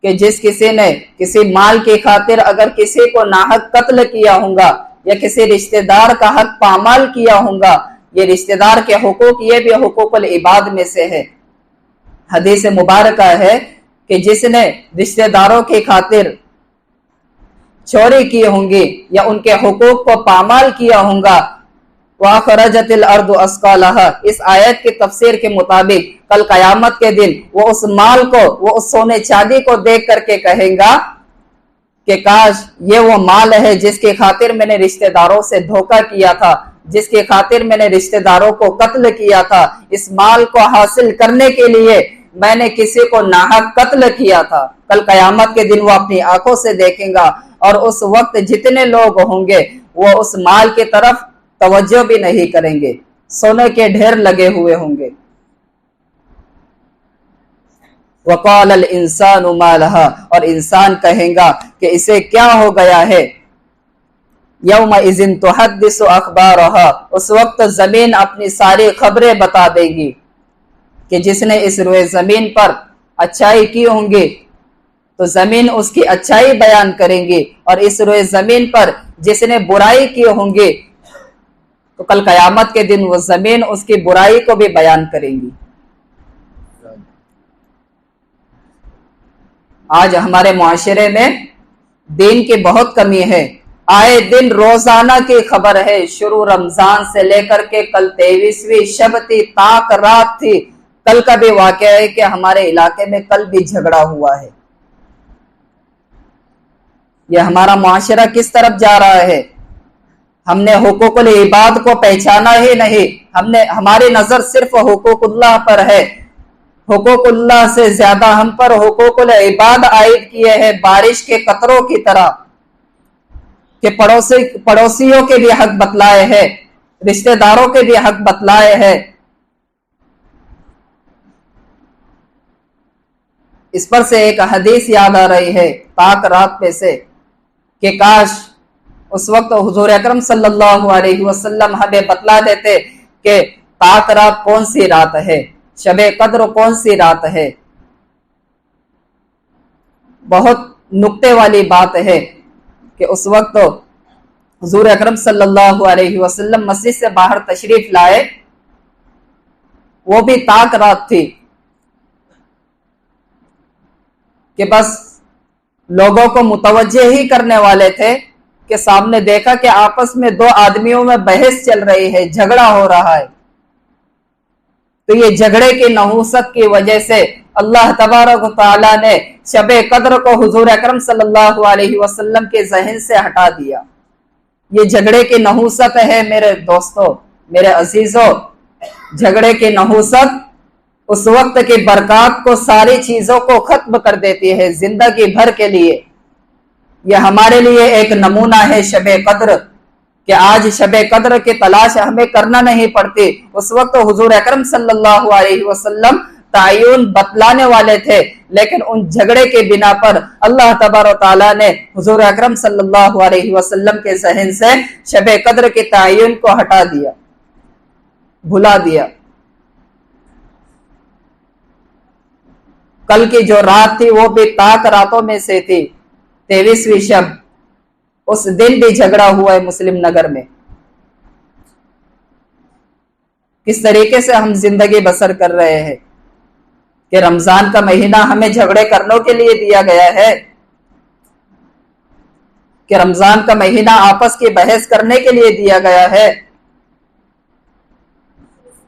کہ جس کسی نے کسی مال کی خاطر اگر کسی کو ناحق قتل کیا ہوگا یا کسی رشتہ دار کا حق پامال کیا ہوگا، یہ رشتہ دار کے حقوق یہ بھی حقوق العباد میں سے ہے. حدیث مبارکہ ہے کہ جس نے رشتہ داروں کی خاطر چوری کی ہوں گی یا ان کے حقوق کو پامال کیا ہوگا، وَأَخْرَجَتِ الْأَرْضُ أَثْقَالَهَا، اس آیت کی تفسیر کے مطابق کل قیامت کے دن وہ اس مال کو، وہ اس سونے چاندی کو دیکھ کر کے کہیں گا کہ کاش یہ وہ مال ہے جس کی خاطر میں نے رشتہ داروں سے دھوکہ کیا تھا، جس کی خاطر میں نے رشتہ داروں کو قتل کیا تھا، اس مال کو حاصل کرنے کے لیے میں نے کسی کو ناحق قتل کیا تھا. کل قیامت کے دن وہ اپنی آنکھوں سے دیکھیں گا، اور اس وقت جتنے لوگ ہوں گے وہ اس مال کی طرف توجہ بھی نہیں کریں گے، سونے کے ڈھیر لگے ہوئے ہوں گے. وَقَالَ الْإِنسَانُ مَا لَهَا، اور انسان کہیں گا کہ اسے کیا ہو گیا ہے. يَوْمَئِذٍ تُحَدِّثُ أَخْبَارَهَا، اس وقت زمین اپنی ساری خبریں بتا دے گی. کہ جس نے اس روئے زمین پر اچھائی کی ہوں گی تو زمین اس کی اچھائی بیان کریں گی، اور اس روئے زمین پر جس نے برائی کی ہوں گی تو کل قیامت کے دن وہ زمین اس کی برائی کو بھی بیان کریں گی. آج ہمارے معاشرے میں دین کی بہت کمی ہے. آئے دن روزانہ کی خبر ہے، شروع رمضان سے لے کر کے کل 23ویں شب تھی، تاک رات تھی. کل کا بھی واقعہ ہے کہ ہمارے علاقے میں کل بھی جھگڑا ہوا ہے. یہ ہمارا معاشرہ کس طرف جا رہا ہے؟ ہم نے حقوق العباد کو پہچانا ہی نہیں. ہماری نظر صرف حقوق اللہ پر ہے. حقوق اللہ سے زیادہ ہم پر حقوق العباد عائد کیے ہیں، بارش کے قطروں کی طرح، کہ پڑوسیوں کے بھی حق بتلائے ہیں، رشتہ داروں کے بھی حق بتلائے ہیں. اس پر سے ایک حدیث یاد آ رہی ہے پاک رات پہ سے کہ کاش اس وقت حضور اکرم صلی اللہ علیہ وسلم ہمیں بتلا دیتے کہ پاک رات کون سی رات ہے، شب قدر کون سی رات ہے۔ بہت نکتے والی بات ہے کہ اس وقت حضور اکرم صلی اللہ علیہ وسلم مسجد سے باہر تشریف لائے، وہ بھی پاک رات تھی کہ بس لوگوں کو متوجہ ہی کرنے والے تھے کہ سامنے دیکھا کہ آپس میں دو آدمیوں میں بحث چل رہی ہے، جھگڑا ہو رہا ہے۔ تو یہ جھگڑے کی نحوست کی وجہ سے اللہ تبارک و تعالیٰ نے شب قدر کو حضور اکرم صلی اللہ علیہ وسلم کے ذہن سے ہٹا دیا۔ یہ جھگڑے کی نحوست ہے میرے دوستو، میرے عزیزو، جھگڑے کی نحوست اس وقت کی برکات کو، ساری چیزوں کو ختم کر دیتی ہے زندگی بھر کے لیے۔ یہ ہمارے لیے ایک نمونہ ہے شب قدر کہ آج شب قدر کی تلاش ہمیں کرنا نہیں پڑتی۔ اس وقت حضور اکرم صلی اللہ علیہ وسلم تعین بتلانے والے تھے، لیکن ان جھگڑے کے بنا پر اللہ تبارک و تعالیٰ نے حضور اکرم صلی اللہ علیہ وسلم کے ذہن سے شب قدر کے تعین کو ہٹا دیا، بھلا دیا۔ کل کی جو رات تھی وہ بھی پاک راتوں میں سے تھی، 23ویں شب، اس دن بھی جھگڑا ہوا ہے مسلم نگر میں۔ کس طریقے سے ہم زندگی بسر کر رہے ہیں کہ رمضان کا مہینہ ہمیں جھگڑے کرنے کے لیے دیا گیا ہے، کہ رمضان کا مہینہ آپس کی بحث کرنے کے لیے دیا گیا ہے،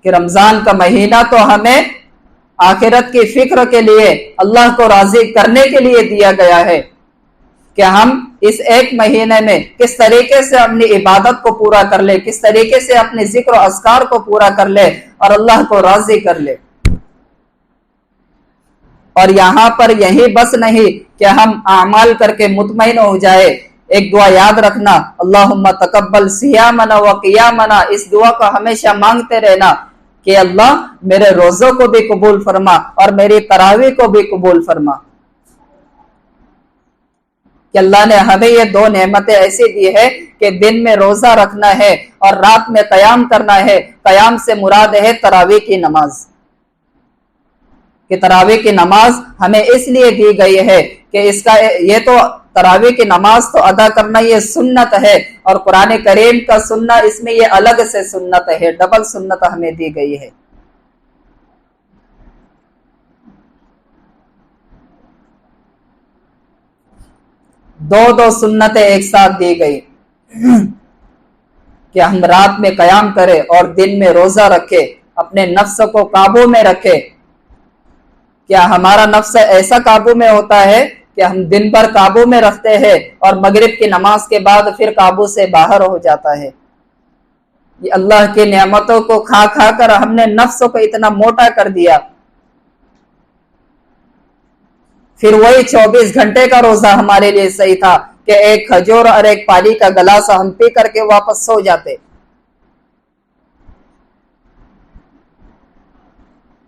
کہ رمضان کا مہینہ تو ہمیں آخرت کی فکر کے لیے، اللہ کو راضی کرنے کے لیے دیا گیا ہے کہ ہم اس ایک مہینے میں کس طریقے سے اپنی عبادت کو پورا کر لے، کس طریقے سے اپنے ذکر و اذکار کو پورا کر لے اور اللہ کو راضی کر لے۔ اور یہاں پر یہی بس نہیں کہ ہم اعمال کر کے مطمئن ہو جائے۔ ایک دعا یاد رکھنا، اللہم تقبل صیامنا و قیامنا، اس دعا کو ہمیشہ مانگتے رہنا کہ اللہ میرے روزوں کو بھی قبول فرما اور میری تراویح کو بھی قبول فرما۔ کہ اللہ نے ہمیں یہ دو نعمتیں ایسی دی ہے کہ دن میں روزہ رکھنا ہے اور رات میں قیام کرنا ہے۔ قیام سے مراد ہے تراویح کی نماز، کہ تراویح کی نماز ہمیں اس لیے دی گئی ہے کہ اس کا یہ تو تراویح کی نماز تو ادا کرنا یہ سنت ہے، اور قرآن کریم کا سننا اس میں یہ الگ سے سنت ہے، ڈبل سنت ہمیں دی گئی ہے۔ دو سنتیں ایک ساتھ دی گئی کہ ہم رات میں قیام کریں اور دن میں روزہ رکھے، اپنے نفس کو قابو میں رکھے۔ کیا ہمارا نفس ایسا قابو میں ہوتا ہے کہ ہم دن بھر قابو میں رکھتے ہیں اور مغرب کی نماز کے بعد پھر قابو سے باہر ہو جاتا ہے؟ یہ اللہ کی نعمتوں کو کھا کھا کر ہم نے نفس کو اتنا موٹا کر دیا، پھر وہی 24 گھنٹے کا روزہ ہمارے لیے صحیح تھا کہ ایک کھجور اور ایک پانی کا گلاس ہم پی کر کے واپس سو جاتے۔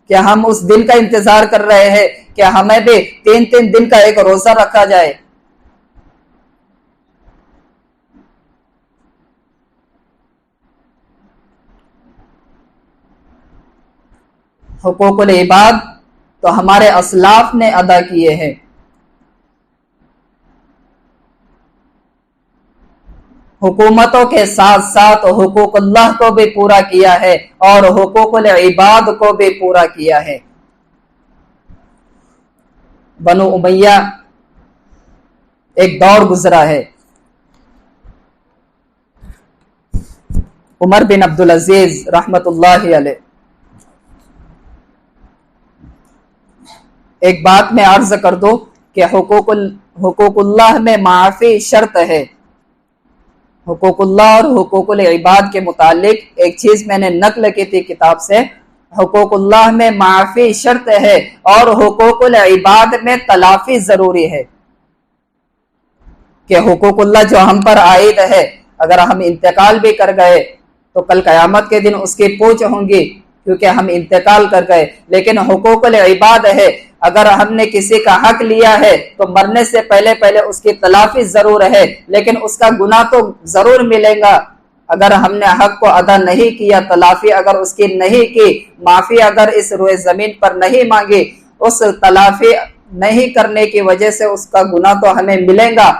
کیا ہم اس دن کا انتظار کر رہے ہیں کہ ہمیں بھی 3 دن کا ایک روزہ رکھا جائے؟ حقوق العباد تو ہمارے اسلاف نے ادا کیے ہیں۔ حکومتوں کے ساتھ ساتھ حقوق اللہ کو بھی پورا کیا ہے اور حقوق العباد کو بھی پورا کیا ہے۔ بنو امیہ ایک دور گزرا ہے، عمر بن عبدالعزیز رحمت اللہ علیہ۔ ایک بات میں عرض کر دوں کہ حقوق اللہ میں معافی شرط ہے۔ حقوق اللہ اور حقوق العباد کے متعلق ایک چیز میں نے نقل کی تھی کتاب سے، حقوق اللہ میں معافی شرط ہے اور حقوق العباد میں تلافی ضروری ہے۔ کہ حقوق اللہ جو ہم پر عائد ہے، اگر ہم انتقال بھی کر گئے تو کل قیامت کے دن اس کی پوچھ ہوں گی کیونکہ ہم انتقال کر گئے، لیکن حقوق العباد ہے اگر ہم نے کسی کا حق لیا ہے تو مرنے سے پہلے پہلے اس کی تلافی ضرور ہے، لیکن اس کا گناہ تو ضرور ملے گا۔ اگر ہم نے حق کو ادا نہیں کیا، تلافی اگر اس کی نہیں کی، معافی اگر اس روئے زمین پر نہیں مانگی، اس تلافی نہیں کرنے کی وجہ سے اس کا گناہ تو ہمیں ملے گا۔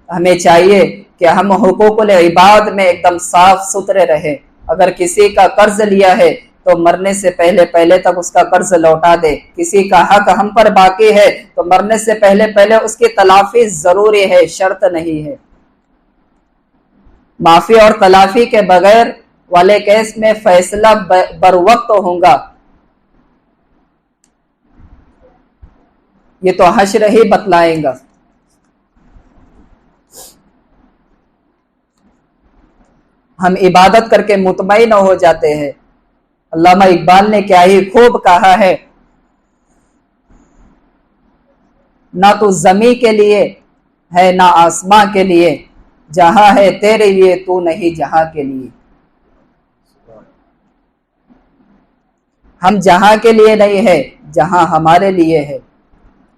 ہمیں چاہیے کہ ہم حقوق العباد میں ایک دم صاف ستھرے رہے۔ اگر کسی کا قرض لیا ہے تو مرنے سے پہلے پہلے تک اس کا قرض لوٹا دے۔ کسی کا حق ہم پر باقی ہے تو مرنے سے پہلے پہلے اس کی تلافی ضروری ہے، شرط نہیں ہے۔ معافی اور تلافی کے بغیر والے کیس میں فیصلہ بر وقت ہوگا، یہ تو حشر ہی بتلائیں گا۔ ہم عبادت کر کے مطمئن ہو جاتے ہیں۔ علامہ اقبال نے کیا ہی خوب کہا ہے، نہ تو زمین کے لیے ہے نہ آسماں کے لیے، جہاں ہے تیرے لیے تو نہیں جہاں کے لیے۔ ہم جہاں کے لیے نہیں ہے، جہاں ہمارے لیے ہے۔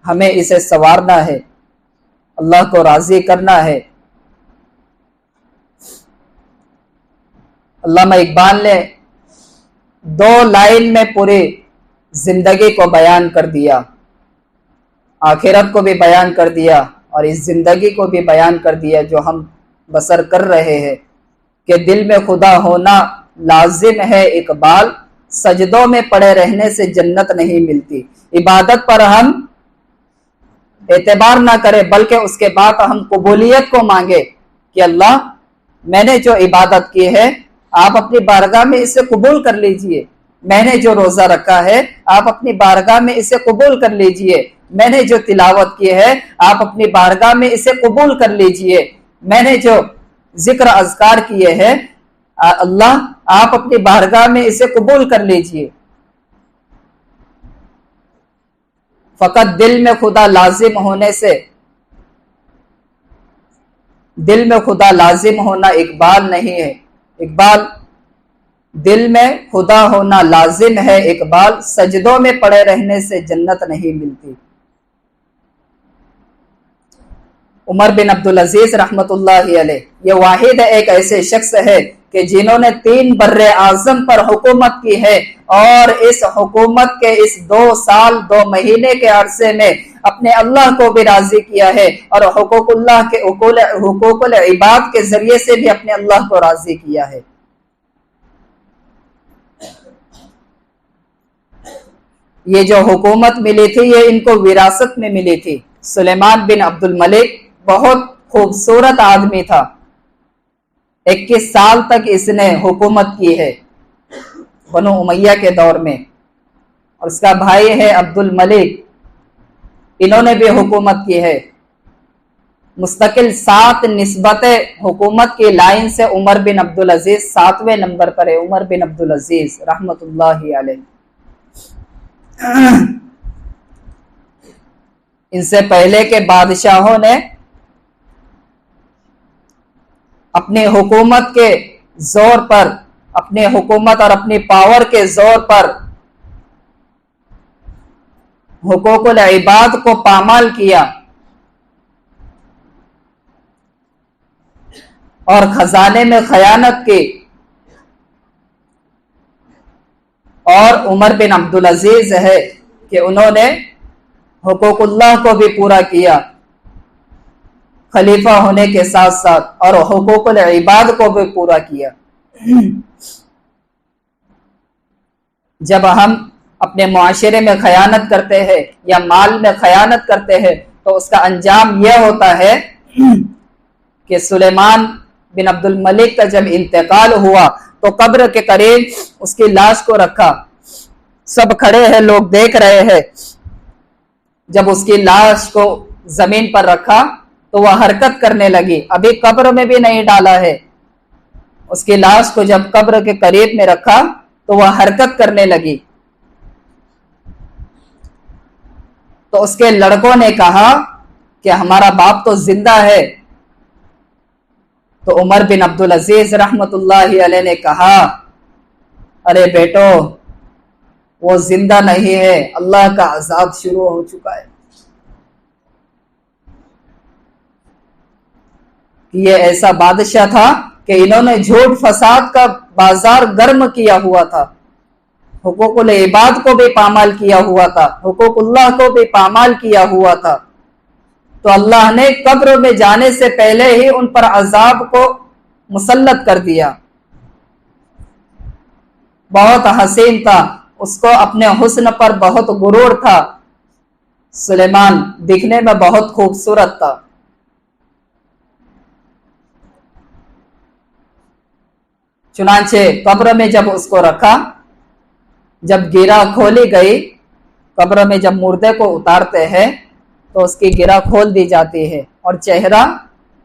ہمیں اسے سنوارنا ہے، اللہ کو راضی کرنا ہے۔ علامہ اقبال نے 2 لائن میں پوری زندگی کو بیان کر دیا، آخرت کو بھی بیان کر دیا اور اس زندگی کو بھی بیان کر دیا جو ہم بسر کر رہے ہیں، کہ دل میں خدا ہونا لازم ہے اقبال، سجدوں میں پڑے رہنے سے جنت نہیں ملتی۔ عبادت پر ہم اعتبار نہ کرے بلکہ اس کے بعد ہم قبولیت کو مانگے کہ اللہ میں نے جو عبادت کی ہے آپ اپنی بارگاہ میں اسے قبول کر لیجئے، میں نے جو روزہ رکھا ہے آپ اپنی بارگاہ میں اسے قبول کر لیجئے، میں نے جو تلاوت کی ہے آپ اپنی بارگاہ میں اسے قبول کر لیجئے، میں نے جو ذکر اذکار کیے ہیں اللہ آپ اپنی بارگاہ میں اسے قبول کر لیجئے۔ فقط دل میں خدا لازم ہونے سے، دل میں خدا لازم ہونا اقبال نہیں ہے، اقبال دل میں خدا ہونا لازم ہے اقبال، سجدوں میں پڑے رہنے سے جنت نہیں ملتی۔ عمر بن عبدالعزیز رحمت اللہ علیہ یہ واحد ایک ایسے شخص ہے کہ جنہوں نے 3 بر اعظم پر حکومت کی ہے، اور اس حکومت کے اس 2 سال 2 مہینے کے عرصے میں اپنے اللہ کو بھی راضی کیا ہے، اور حقوق اللہ کے حقوق العباد کے ذریعے سے بھی اپنے اللہ کو راضی کیا ہے۔ یہ جو حکومت ملی تھی یہ ان کو وراثت میں ملی تھی۔ سلیمان بن عبد الملک بہت خوبصورت آدمی تھا، 21 سال تک اس نے حکومت کی ہے بنو امیہ کے دور میں، اور اس کا بھائی ہے عبد الملک، انہوں نے بھی حکومت کی ہے۔ مستقل 7 نسبت حکومت کی لائن سے عمر بن عبدالعزیز 7ویں نمبر پر ہے، عمر بن عبدالعزیز رحمت اللہ علیہ۔ ان سے پہلے کے بادشاہوں نے اپنی حکومت کے زور پر، اپنی حکومت اور اپنی پاور کے زور پر حقوق العباد کو پامال کیا، اور خزانے میں خیانت کی، اور عمر بن عبدالعزیز ہے کہ انہوں نے حقوق اللہ کو بھی پورا کیا خلیفہ ہونے کے ساتھ ساتھ، اور حقوق العباد کو بھی پورا کیا۔ جب ہم اپنے معاشرے میں خیانت کرتے ہیں یا مال میں خیانت کرتے ہیں تو اس کا انجام یہ ہوتا ہے کہ سلیمان بن عبد الملک کا جب انتقال ہوا تو قبر کے قریب اس کی لاش کو رکھا، سب کھڑے ہیں، لوگ دیکھ رہے ہیں۔ جب اس کی لاش کو زمین پر رکھا تو وہ حرکت کرنے لگی، ابھی قبر میں بھی نہیں ڈالا ہے، اس کی لاش کو جب قبر کے قریب میں رکھا تو وہ حرکت کرنے لگی۔ تو اس کے لڑکوں نے کہا کہ ہمارا باپ تو زندہ ہے۔ تو عمر بن عبدالعزیز رحمت اللہ علیہ نے کہا، ارے بیٹو وہ زندہ نہیں ہے، اللہ کا عذاب شروع ہو چکا ہے۔ یہ ایسا بادشاہ تھا کہ انہوں نے جھوٹ فساد کا بازار گرم کیا ہوا تھا، حقوق العباد کو بھی پامال کیا ہوا تھا، حقوق اللہ کو بھی پامال کیا ہوا تھا، تو اللہ نے قبر میں جانے سے پہلے ہی ان پر عذاب کو مسلط کر دیا۔ بہت حسین تھا، اس کو اپنے حسن پر بہت غرور تھا، سلیمان دکھنے میں بہت خوبصورت تھا۔ چنانچہ قبر میں جب اس کو رکھا، جب گرہ کھولی گئی، قبر میں جب مردے کو اتارتے ہیں تو اس کی گرہ کھول دی جاتی ہے اور چہرہ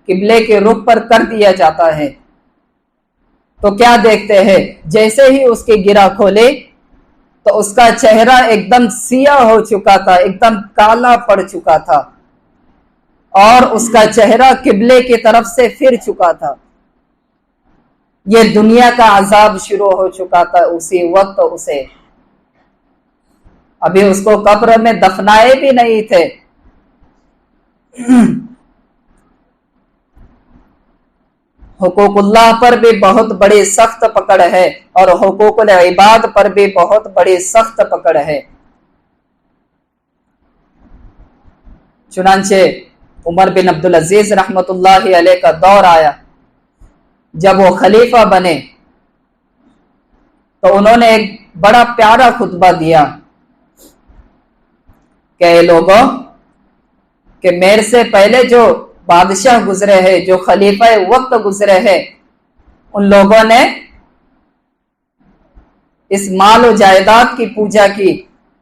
قبلے کے رخ پر کر دیا جاتا ہے۔ تو کیا دیکھتے ہیں، جیسے ہی اس کی گرہ کھولے تو اس کا چہرہ ایک دم سیاہ ہو چکا تھا، ایک دم کالا پڑ چکا تھا، اور اس کا چہرہ قبلے کی طرف سے پھر چکا تھا۔ یہ دنیا کا عذاب شروع ہو چکا تھا اسی وقت اسے۔ ابھی اس کو قبر میں دفنائے بھی نہیں تھے۔ حقوق اللہ پر بھی بہت بڑی سخت پکڑ ہے اور حقوق العباد پر بھی بہت بڑی سخت پکڑ ہے۔ چنانچہ عمر بن عبدالعزیز رحمت اللہ علیہ کا دور آیا، جب وہ خلیفہ بنے تو انہوں نے ایک بڑا پیارا خطبہ دیا کہ اے لوگوں، کہ میرے سے پہلے جو بادشاہ گزرے ہیں، جو خلیفہ وقت گزرے ہیں، ان لوگوں نے اس مال و جائیداد کی پوجا کی،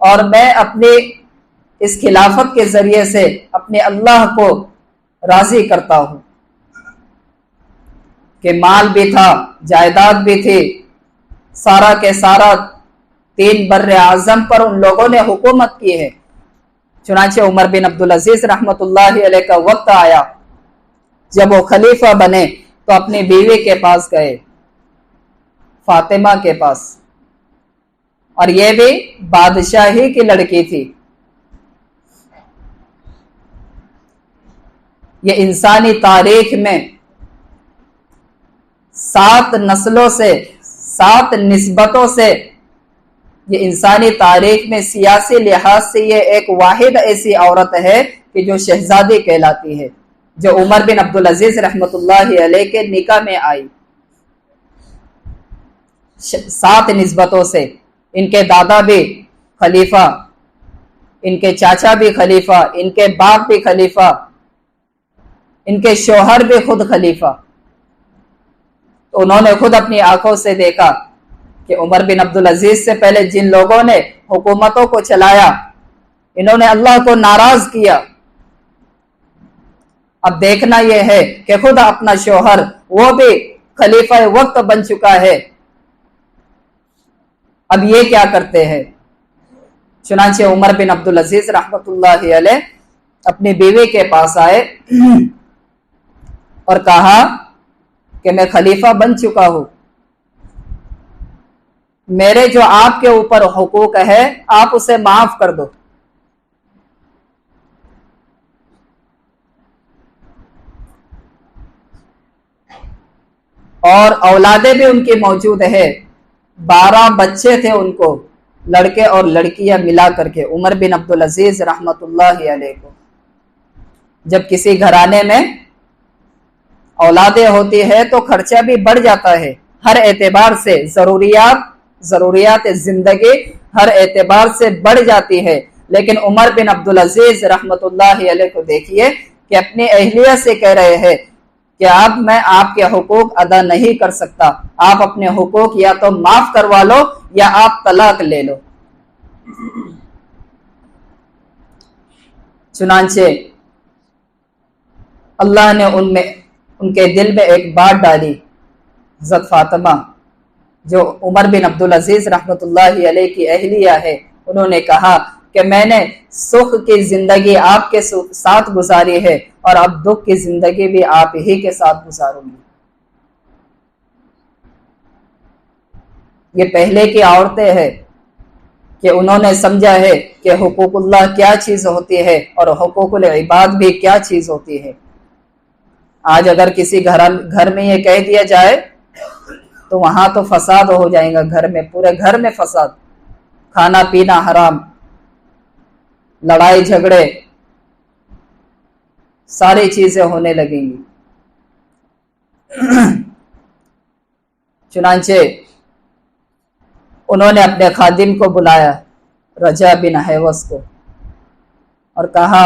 اور میں اپنی اس خلافت کے ذریعے سے اپنے اللہ کو راضی کرتا ہوں کہ مال بھی تھا، جائیداد بھی تھی، سارا کے سارا 3 بر اعظم پر ان لوگوں نے حکومت کی ہے۔ چنانچہ عمر بن عبدالعزیز رحمت اللہ علیہ کا وقت آیا، جب وہ خلیفہ بنے تو اپنی بیوی کے پاس گئے، فاطمہ کے پاس، اور یہ بھی بادشاہی کی لڑکی تھی۔ یہ انسانی تاریخ میں 7 نسلوں سے، 7 نسبتوں سے، یہ انسانی تاریخ میں سیاسی لحاظ سے یہ ایک واحد ایسی عورت ہے کہ جو شہزادی کہلاتی ہے، جو عمر بن عبدالعزیز رحمت اللہ علیہ کے نکاح میں آئی۔ 7 نسبتوں سے، ان کے دادا بھی خلیفہ، ان کے چاچا بھی خلیفہ، ان کے باپ بھی خلیفہ، ان کے شوہر بھی خود خلیفہ۔ تو انہوں نے خود اپنی آنکھوں سے دیکھا کہ عمر بن عبدالعزیز سے پہلے جن لوگوں نے حکومتوں کو چلایا، انہوں نے اللہ کو ناراض کیا۔ اب دیکھنا یہ ہے کہ خود اپنا شوہر وہ بھی خلیفہ وقت بن چکا ہے، اب یہ کیا کرتے ہیں۔ چنانچہ عمر بن عبدالعزیز رحمت اللہ علیہ اپنی بیوی کے پاس آئے اور کہا کہ میں خلیفہ بن چکا ہوں، میرے جو آپ کے اوپر حقوق ہے آپ اسے معاف کر دو۔ اور اولادیں بھی ان کی موجود ہے، 12 بچے تھے ان کو، لڑکے اور لڑکیاں ملا کر کے، عمر بن عبدالعزیز رحمت اللہ علیہ کو۔ جب کسی گھرانے میں اولادیں ہوتی ہے تو خرچہ بھی بڑھ جاتا ہے، ہر اعتبار سے ضروریات زندگی ہر اعتبار سے بڑھ جاتی ہے، لیکن عمر بن عبدالعزیز رحمت اللہ علیہ کو دیکھیے کہ اپنی اہلیہ سے کہہ رہے ہیں کہ اب میں آپ کے حقوق ادا نہیں کر سکتا، آپ اپنے حقوق یا تو معاف کروا لو یا آپ طلاق لے لو۔ چنانچہ اللہ نے ان کے دل میں ایک بات ڈالی، حضرت فاطمہ جو عمر بن عبدالعزیز رحمت اللہ علیہ کی اہلیہ ہے، انہوں نے کہا کہ میں نے سکھ کی زندگی آپ کے ساتھ گزاری ہے اور اب دکھ کی زندگی بھی آپ ہی کے ساتھ گزاروں گی۔ یہ پہلے کی عورتیں ہیں، کہ انہوں نے سمجھا ہے کہ حقوق اللہ کیا چیز ہوتی ہے اور حقوق العباد بھی کیا چیز ہوتی ہے۔ آج اگر کسی گھر میں یہ کہہ دیا جائے تو وہاں تو فساد ہو جائے گا، گھر میں، پورے گھر میں فساد، کھانا پینا حرام، لڑائی جھگڑے، ساری چیزیں ہونے لگیں گی۔ چنانچہ انہوں نے اپنے خادم کو بلایا، رجا بن حیوس کو، اور کہا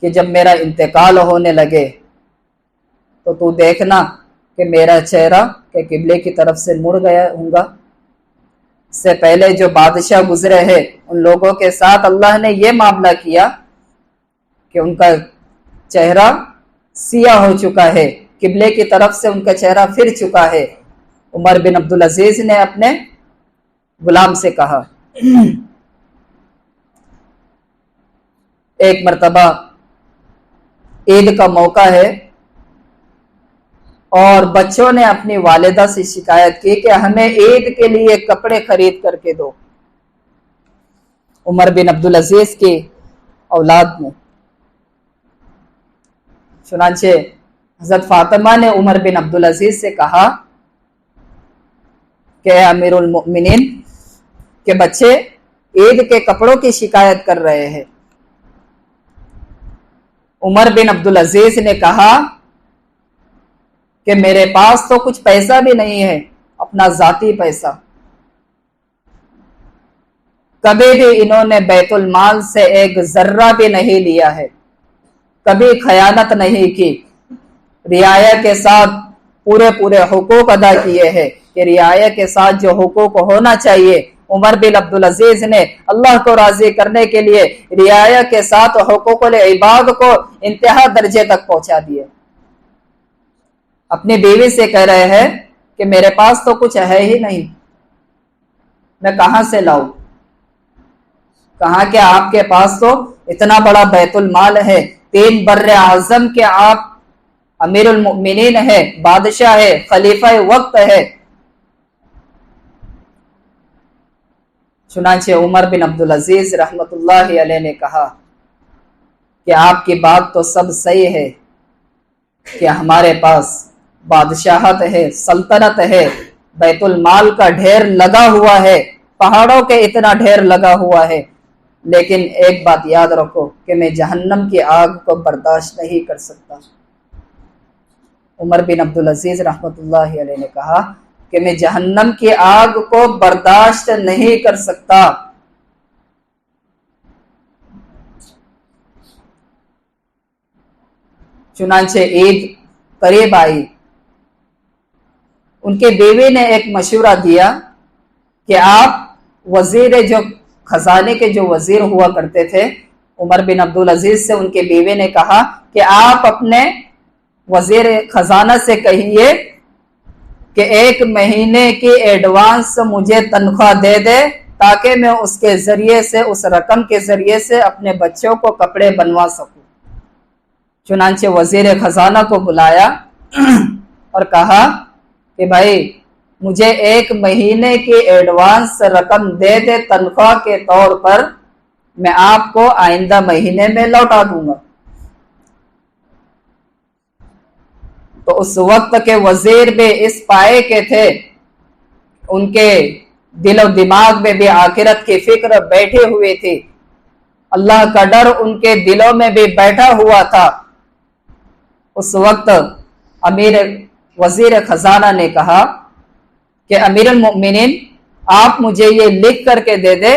کہ جب میرا انتقال ہونے لگے تو تو دیکھنا کہ میرا چہرہ کہ قبلے کی طرف سے مڑ گیا ہوں گا۔ اس سے پہلے جو بادشاہ گزرے ہیں ان لوگوں کے ساتھ اللہ نے یہ معاملہ کیا کہ ان کا چہرہ سیاہ ہو چکا ہے، قبلے کی طرف سے ان کا چہرہ پھر چکا ہے۔ عمر بن عبدالعزیز نے اپنے غلام سے کہا۔ ایک مرتبہ عید کا موقع ہے اور بچوں نے اپنی والدہ سے شکایت کی کہ ہمیں عید کے لیے کپڑے خرید کر کے دو۔ عمر بن عبدالعزیز کی اولاد میں چنانچہ حضرت فاطمہ نے عمر بن عبدالعزیز سے کہا کہ اے امیر المؤمنین کہ بچے عید کے کپڑوں کی شکایت کر رہے ہیں۔ عمر بن عبدالعزیز نے کہا کہ میرے پاس تو کچھ پیسہ بھی نہیں ہے، اپنا ذاتی پیسہ، کبھی بھی انہوں نے بیت المال سے ایک ذرہ بھی نہیں لیا ہے، کبھی خیانت نہیں کی، رعایا کے ساتھ پورے حقوق ادا کیے ہیں کہ رعایا کے ساتھ جو حقوق ہونا چاہیے عمر بن عبدالعزیز نے اللہ کو راضی کرنے کے لیے رعایا کے ساتھ حقوق العباد کو انتہا درجے تک پہنچا دیے۔ اپنی بیوی سے کہہ رہے ہیں کہ میرے پاس تو کچھ ہے ہی نہیں، میں کہاں سے لاؤں؟ کہا کہ آپ کے پاس تو اتنا بڑا بیت المال ہے، 3 بر اعظم کے آپ امیر المؤمنین ہے، بادشاہ ہے، خلیفہ وقت ہے۔ چنانچہ عمر بن عبدالعزیز رحمت اللہ علیہ نے کہا کہ آپ کی بات تو سب صحیح ہے کہ ہمارے پاس بادشاہت ہے، سلطنت ہے، بیت المال کا ڈھیر لگا ہوا ہے، پہاڑوں کے اتنا ڈھیر لگا ہوا ہے، لیکن ایک بات یاد رکھو کہ میں جہنم کی آگ کو برداشت نہیں کر سکتا۔ عمر بن عبدالعزیز رحمت اللہ علیہ نے کہا کہ میں جہنم کی آگ کو برداشت نہیں کر سکتا۔ چنانچہ عید قریب آئی، ان کے بیوی نے ایک مشورہ دیا کہ آپ وزیر جو خزانے کے جو وزیر ہوا کرتے تھے عمر بن عبدالعزیز سے ان کے بیوی نے کہا کہ آپ اپنے وزیر خزانہ سے کہیے کہ 1 مہینے کی ایڈوانس مجھے تنخواہ دے دے تاکہ میں اس کے ذریعے سے، اس رقم کے ذریعے سے اپنے بچوں کو کپڑے بنوا سکوں۔ چنانچہ وزیر خزانہ کو بلایا اور کہا کہ بھائی مجھے 1 مہینے کی ایڈوانس رقم دے دے تنخواہ کے طور پر، میں آپ کو آئندہ مہینے میں لوٹا دوں گا۔ تو اس وقت کے وزیر بھی اس پائے کے تھے، ان کے دل و دماغ میں بھی آخرت کی فکر بیٹھی ہوئی تھی، اللہ کا ڈر ان کے دلوں میں بھی بیٹھا ہوا تھا۔ اس وقت وزیر خزانہ نے کہا کہ امیر المؤمنین آپ مجھے یہ لکھ کر کے دے دے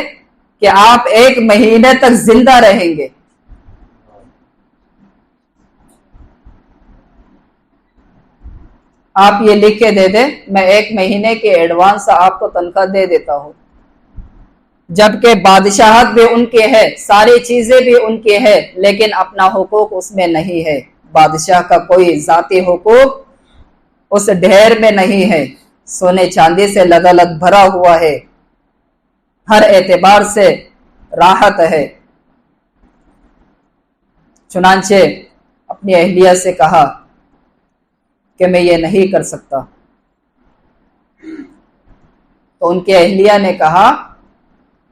کہ آپ 1 مہینے تک زندہ رہیں گے۔ آپ یہ لکھ کے دے دیں، میں 1 مہینے کی ایڈوانس آپ کو تنخواہ دے دیتا ہوں۔ جبکہ بادشاہت بھی ان کی ہے، ساری چیزیں بھی ان کی ہے، لیکن اپنا حقوق اس میں نہیں ہے۔ بادشاہ کا کوئی ذاتی حقوق اس ڈھیر میں نہیں ہے، سونے چاندی سے لدالد بھرا ہوا ہے، ہر اعتبار سے راحت ہے۔ چنانچہ اپنی اہلیہ سے کہا کہ میں یہ نہیں کر سکتا۔ تو ان کی اہلیہ نے کہا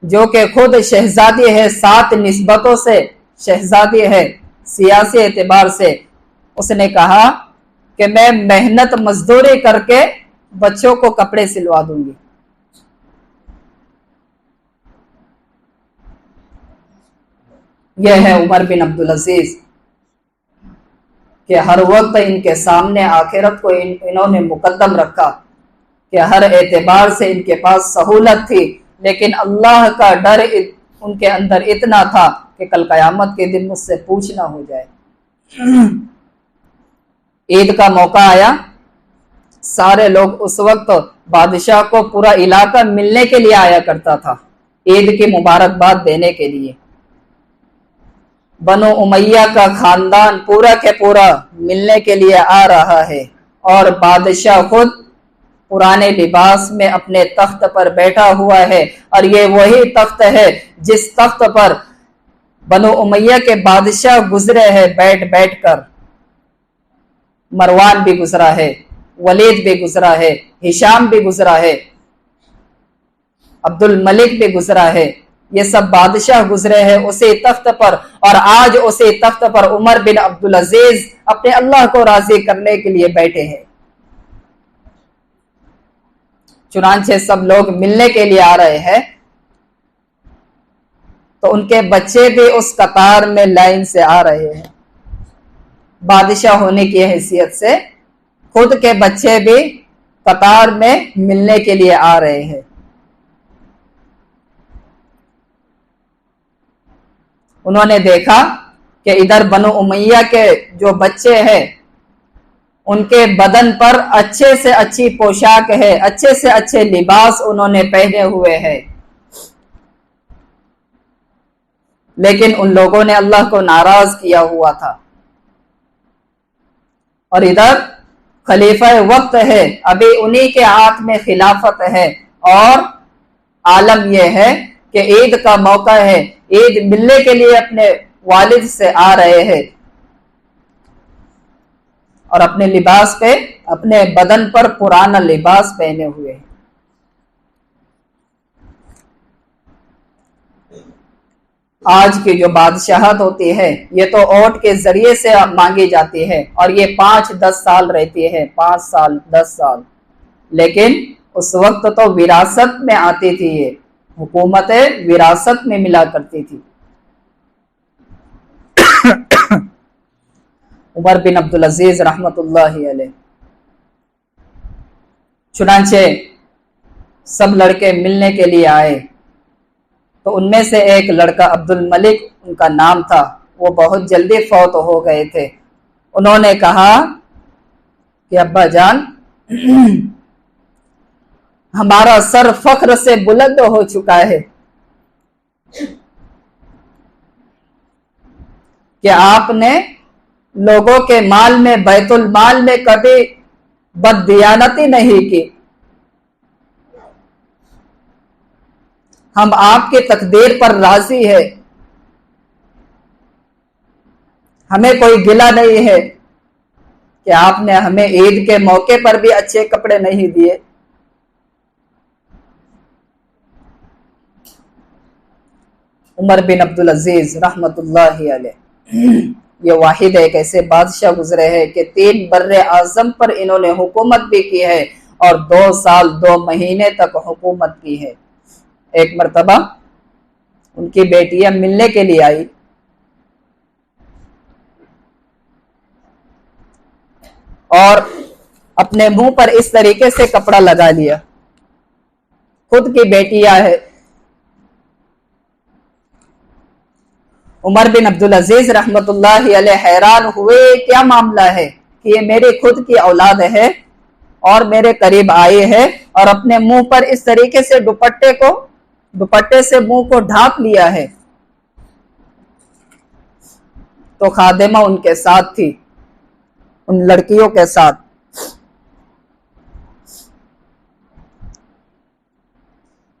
جو کہ خود شہزادی ہے، 7 نسبتوں سے شہزادی ہے سیاسی اعتبار سے، اس نے کہا کہ میں محنت مزدوری کر کے بچوں کو کپڑے سلوا دوں گی۔ یہ ہے عمر بن عبدالعزیز کہ ہر وقت ان کے سامنے آخرت کو انہوں نے مقدم رکھا، کہ ہر اعتبار سے ان کے پاس سہولت تھی، لیکن اللہ کا ڈر ان کے اندر اتنا تھا کہ کل قیامت کے دن مجھ سے پوچھنا ہو جائے۔ عید کا موقع آیا، سارے لوگ اس وقت بادشاہ کو پورا علاقہ ملنے کے لیے آیا کرتا تھا، عید کی مبارکباد دینے کے لیے۔ بنو امیہ کا خاندان پورا کے پورا ملنے کے لیے آ رہا ہے، اور بادشاہ خود پرانے لباس میں اپنے تخت پر بیٹھا ہوا ہے، اور یہ وہی تخت ہے جس تخت پر بنو امیہ کے بادشاہ گزرے ہیں بیٹھ بیٹھ کر۔ مروان بھی گزرا ہے، ولید بھی گزرا ہے، ہشام بھی گزرا ہے، عبد الملک بھی گزرا ہے، یہ سب بادشاہ گزرے ہیں اسی تخت پر، اور آج اسی تخت پر عمر بن عبدالعزیز اپنے اللہ کو راضی کرنے کے لیے بیٹھے ہیں۔ چنانچہ سب لوگ ملنے کے لیے آ رہے ہیں، تو ان کے بچے بھی اس قطار میں لائن سے آ رہے ہیں۔ بادشاہ ہونے کی حیثیت سے خود کے بچے بھی قطار میں ملنے کے لیے آ رہے ہیں۔ انہوں نے دیکھا کہ ادھر بنو امیہ کے جو بچے ہیں ان کے بدن پر اچھے سے اچھی پوشاک ہے، اچھے سے اچھے لباس انہوں نے پہنے ہوئے ہیں، لیکن ان لوگوں نے اللہ کو ناراض کیا ہوا تھا۔ اور ادھر خلیفہ وقت ہے، ابھی انہی کے ہاتھ میں خلافت ہے، اور عالم یہ ہے کہ عید کا موقع ہے، عید ملنے کے لیے اپنے والد سے آ رہے ہیں، اور اپنے لباس پہ، اپنے بدن پر پرانا لباس پہنے ہوئے ہیں۔ آج کی جو بادشاہت ہوتی ہے یہ تو ووٹ کے ذریعے سے مانگی جاتی ہے، اور یہ 5-10 سال رہتی ہے، 5 سال 10 سال، لیکن اس وقت تو وراثت میں آتی تھی، یہ حکومتیں وراثت میں ملا کرتی تھی۔ عمر بن عبدالعزیز رحمت اللہ علیہ، چنانچہ سب لڑکے ملنے کے لیے آئے، تو ان میں سے ایک لڑکا عبد الملک ان کا نام تھا، وہ بہت جلدی فوت ہو گئے تھے۔ انہوں نے کہا کہ ابا جان، ہمارا سر فخر سے بلند ہو چکا ہے کہ آپ نے لوگوں کے مال میں، بیت المال میں کبھی بددیانتی نہیں کی، ہم آپ کی تقدیر پر راضی ہے، ہمیں کوئی گلہ نہیں ہے کہ آپ نے ہمیں عید کے موقع پر بھی اچھے کپڑے نہیں دیے۔ عمر بن عبدالعزیز رحمت اللہ علیہ یہ واحد ایک ایسے بادشاہ گزرے ہیں کہ 3 بر اعظم پر انہوں نے حکومت بھی کی ہے، اور 2 سال 2 مہینے تک حکومت کی ہے۔ ایک مرتبہ ان کی بیٹیاں ملنے کے لیے آئی، اور اپنے منہ پر اس طریقے سے کپڑا لگا لیا، خود کی بیٹیاں ہے۔ عمر بن عبدالعزیز رحمت اللہ علیہ حیران ہوئے، کیا معاملہ ہے کہ یہ میری خود کی اولاد ہے اور میرے قریب آئی ہے، اور اپنے منہ پر اس طریقے سے دوپٹے سے منہ کو ڈھانپ لیا ہے۔ تو خادمہ ان کے ساتھ تھی، ان لڑکیوں کے ساتھ۔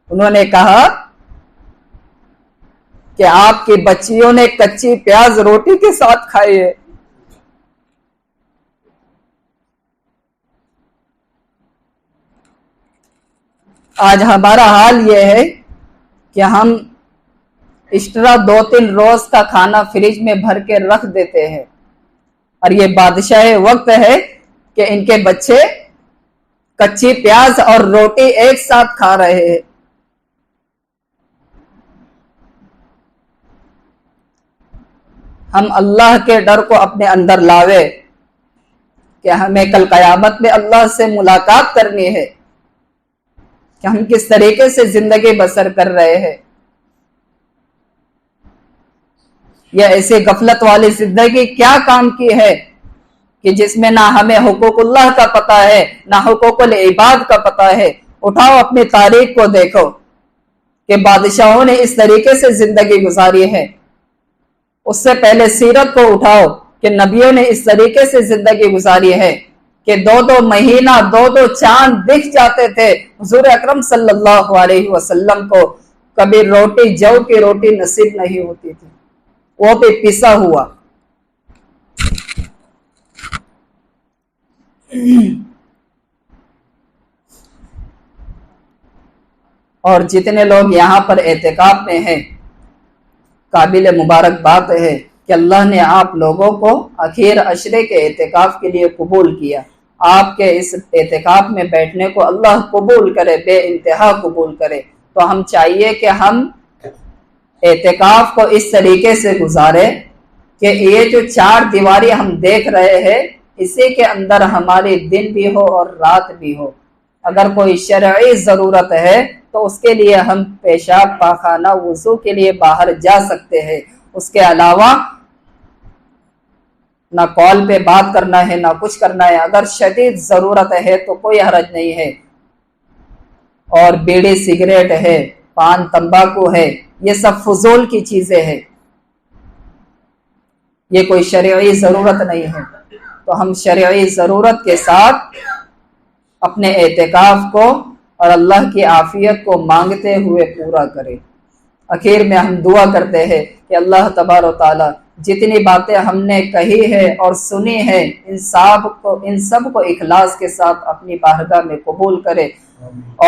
انہوں نے کہا کہ آپ کی بچیوں نے کچی پیاز روٹی کے ساتھ کھائی ہے۔ آج ہمارا حال یہ ہے کہ ہم ایکسٹرا 2-3 روز کا کھانا فریج میں بھر کے رکھ دیتے ہیں، اور یہ بادشاہ وقت ہے کہ ان کے بچے کچی پیاز اور روٹی ایک ساتھ کھا رہے ہیں۔ ہم اللہ کے ڈر کو اپنے اندر لاوے کہ ہمیں کل قیامت میں اللہ سے ملاقات کرنی ہے، کہ ہم کس طریقے سے زندگی بسر کر رہے ہیں، یا ایسے غفلت والی زندگی کیا کام کی ہے کہ جس میں نہ ہمیں حقوق اللہ کا پتہ ہے نہ حقوق العباد کا پتہ ہے۔ اٹھاؤ اپنی تاریخ کو دیکھو کہ بادشاہوں نے اس طریقے سے زندگی گزاری ہے، اس سے پہلے سیرت کو اٹھاؤ کہ نبیوں نے اس طریقے سے زندگی گزاری ہے کہ 2 مہینہ 2 چاند دکھ جاتے تھے حضور اکرم صلی اللہ علیہ وسلم کو، کبھی روٹی جو کی روٹی نصیب نہیں ہوتی تھی، وہ بھی پسا ہوا۔ اور جتنے لوگ یہاں پر اعتکاف میں ہیں، قابل مبارکباد ہے کہ اللہ نے آپ لوگوں کو اخیر عشرے کے اعتکاف کے لیے قبول کیا۔ آپ کے اس اعتکاف میں بیٹھنے کو اللہ قبول کرے، بے انتہا قبول کرے۔ تو ہم چاہیے کہ ہم اعتکاف کو اس طریقے سے گزارے کہ یہ جو 4 دیواری ہم دیکھ رہے ہیں، اسی کے اندر ہماری دن بھی ہو اور رات بھی ہو۔ اگر کوئی شرعی ضرورت ہے تو اس کے لیے ہم پیشاب پاخانہ وضو کے لیے باہر جا سکتے ہیں، اس کے علاوہ نہ کال پہ بات کرنا ہے نہ کچھ کرنا ہے۔ اگر شدید ضرورت ہے تو کوئی حرج نہیں ہے۔ اور بیڑی سگریٹ ہے، پان تمباکو ہے، یہ سب فضول کی چیزیں ہیں، یہ کوئی شرعی ضرورت نہیں ہے۔ تو ہم شرعی ضرورت کے ساتھ اپنے اعتکاف کو اور اللہ کی عافیت کو مانگتے ہوئے پورا کریں۔ آخر میں ہم دعا کرتے ہیں کہ اللہ تبارک و تعالی جتنی باتیں ہم نے کہی ہے اور سنی ہے، ان سب کو اخلاص کے ساتھ اپنی بارگاہ میں قبول کرے،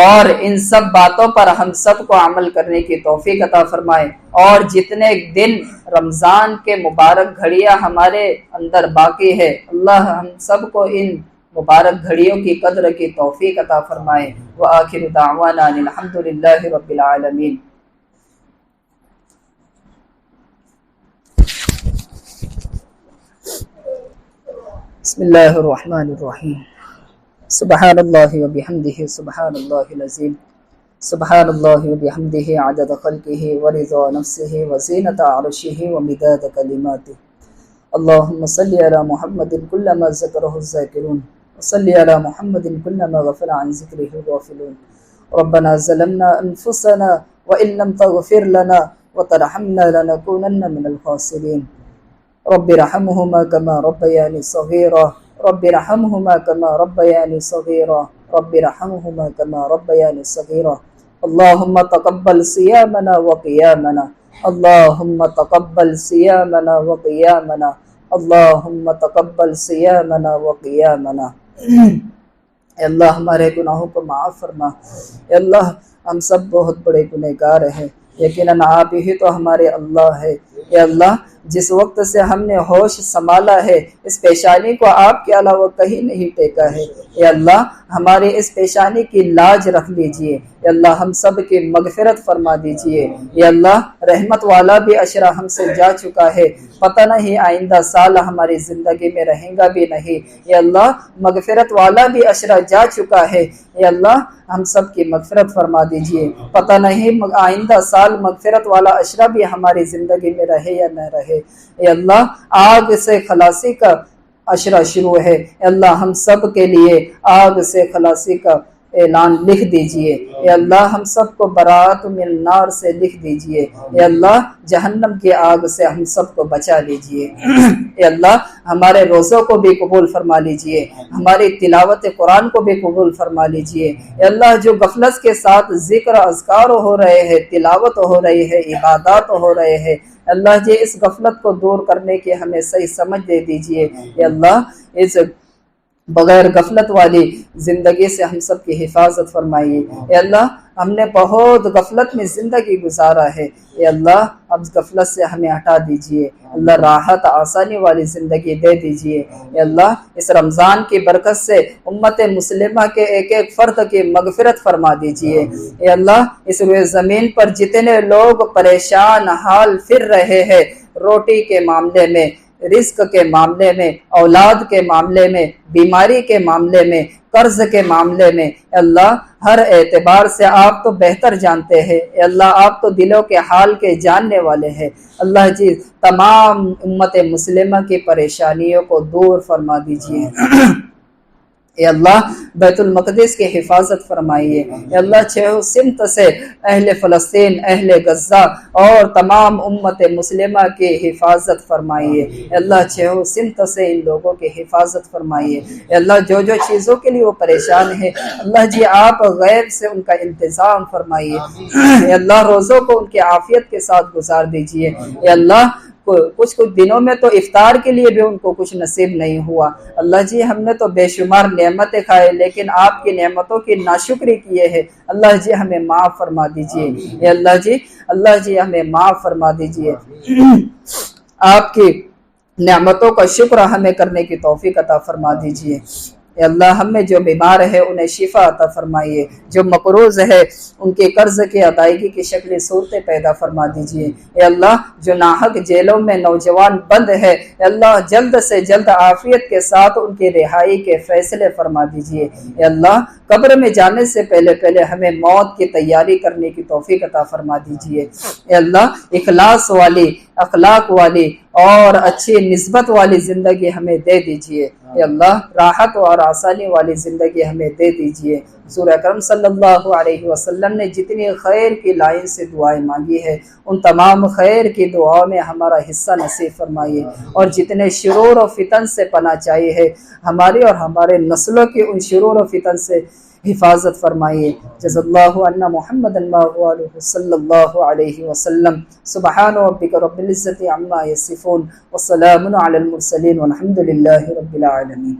اور ان سب باتوں پر ہم سب کو عمل کرنے کی توفیق عطا فرمائے۔ اور جتنے دن رمضان کے مبارک گھڑیاں ہمارے اندر باقی ہے، اللہ ہم سب کو ان مبارک گھڑیوں کی قدر کی توفیق عطا فرمائے۔ وآخر دعوانا الحمدللہ رب العالمین۔ بسم اللہ الرحمن الرحیم۔ سبحان اللہ وبحمدہ سبحان اللہ العظیم۔ سبحان اللہ وبحمدہ عدد خلقہ ورضا نفسہ وزینۃ عرشہ ومداد کلماتہ۔ اللہم صلی علی محمد کلما ذکرہ الذاکرون، وصلی علی محمد کلما غفل عن ذکرہ الغافلون۔ ربنا ظلمنا انفسنا وان لم تغفر لنا وترحمنا لنکونن من الخاسرین۔ رب ارحمهما كما ربياني صغيرا، رب ارحمهما كما ربياني صغيرا، رب ارحمهما كما ربياني صغيرا۔ اللهم تقبل صيامنا وقيامنا، اللهم تقبل صيامنا وقيامنا، اللهم تقبل صيامنا وقيامنا۔ اے اللہ ہمارے گناہوں کو معاف فرما۔ اے اللہ ہم سب بہت بڑے گنہگار ہیں، یقیناً آپ ہی تو ہمارے اللہ ہے۔ اے اللہ جس وقت سے ہم نے ہوش سنبھالا ہے، اس پیشانی کو آپ کے علاوہ کہیں نہیں ٹیکا ہے۔ اے اللہ ہماری اس پیشانی کی لاج رکھ لیجئے۔ اے اللہ ہم سب کی مغفرت فرما دیجئے۔ اے اللہ رحمت والا بھی عشرہ ہم سے جا چکا ہے، پتہ نہیں آئندہ سال ہماری زندگی میں رہیں گا بھی نہیں۔ اے اللہ مغفرت والا بھی عشرہ جا چکا ہے، اے اللہ ہم سب کی مغفرت فرما دیجئے۔ پتہ نہیں آئندہ سال مغفرت والا عشرہ بھی ہماری زندگی میں رہے یا نہ رہے۔ اے اللہ آگ سے خلاصی کا عشرہ شروع ہے، اے اللہ ہم سب کے لیے آگ سے خلاصی کا اعلان لکھ دیجئے۔ اے اللہ ہم سب کو برات من النار سے لکھ دیجئے۔ اے اللہ جہنم کی آگ سے ہم سب کو بچا لیجئے۔ اے اللہ ہمارے روزوں کو بھی قبول فرما لیجئے، ہماری تلاوت قرآن کو بھی قبول فرما لیجئے۔ اے اللہ جو غفلت کے ساتھ ذکر اذکار ہو رہے ہیں، تلاوت ہو رہی ہے، عبادات ہو رہے ہیں، اللہ جی اس غفلت کو دور کرنے کی ہمیں صحیح سمجھ دے دیجئے۔ اے اللہ اس بغیر غفلت والی زندگی سے ہم سب کی حفاظت فرمائیے۔ اے اللہ ہم نے بہت غفلت میں زندگی گزارا ہے، اے اللہ اب غفلت سے ہمیں ہٹا دیجئے، اللہ راحت آسانی والی زندگی دے دیجئے، اے اللہ اس رمضان کی برکت سے امت مسلمہ کے ایک ایک فرد کی مغفرت فرما دیجئے، اے اللہ اس روئے زمین پر جتنے لوگ پریشان حال پھر رہے ہیں، روٹی کے معاملے میں، رزق کے معاملے میں، اولاد کے معاملے میں، بیماری کے معاملے میں، قرض کے معاملے میں، اے اللہ ہر اعتبار سے آپ تو بہتر جانتے ہیں، اے اللہ آپ تو دلوں کے حال کے جاننے والے ہیں، اللہ جی تمام امت مسلمہ کی پریشانیوں کو دور فرما دیجئے، اے اللہ بیت المقدس کی حفاظت فرمائیے، اے اللہ چہو سمت سے اہل فلسطین، اہل غزہ اور تمام امت مسلمہ کی حفاظت فرمائیے، اے اللہ چہو سمت سے ان لوگوں کی حفاظت فرمائیے، اے اللہ جو جو چیزوں کے لیے وہ پریشان ہے اللہ جی آپ غیب سے ان کا انتظام فرمائیے، اے اللہ روزوں کو ان کی عافیت کے ساتھ گزار دیجئے، اے اللہ کچھ دنوں میں تو افطار کے لیے بھی ان کو کچھ نصیب نہیں ہوا، اللہ جی ہم نے تو بے شمار نعمتیں کھائے لیکن آپ کی نعمتوں کی ناشکری کیے ہیں، اللہ جی ہمیں معاف فرما دیجئے، اے اللہ جی ہمیں معاف فرما دیجئے، آپ کی نعمتوں کا شکر ہمیں کرنے کی توفیق عطا فرما دیجئے، اے اللہ ہم میں جو بیمار ہے انہیں شفا عطا فرمائیے، جو مقروض ہے ان کے قرض کی ادائیگی کی شکل صورتیں پیدا فرما دیجئے، اے اللہ جو ناحق جیلوں میں نوجوان بند ہے اے اللہ جلد سے جلد عافیت کے ساتھ ان کی رہائی کے فیصلے فرما دیجئے، اے اللہ قبر میں جانے سے پہلے ہمیں موت کی تیاری کرنے کی توفیق عطا فرما دیجئے، اے اللہ اخلاص والی، اخلاق والی اور اچھی نسبت والی زندگی ہمیں دے دیجئے، اے اللہ راحت اور آسانی والی زندگی ہمیں دے دیجئے، حضور اکرم صلی اللہ علیہ وسلم نے جتنی خیر کی لائن سے دعائیں مانگی ہے ان تمام خیر کی دعاؤں میں ہمارا حصہ نصیب فرمائیے، اور جتنے شرور و فتن سے پناہ چاہیے ہے ہماری اور ہمارے نسلوں کی ان شرور و فتن سے حفاظت فرمائیے، جزا اللہ عنا محمد صلی اللہ علیہ وسلم، سبحان ربک رب العزت عما یصفون، والسلام علی المرسلین والحمد للہ رب العالمین۔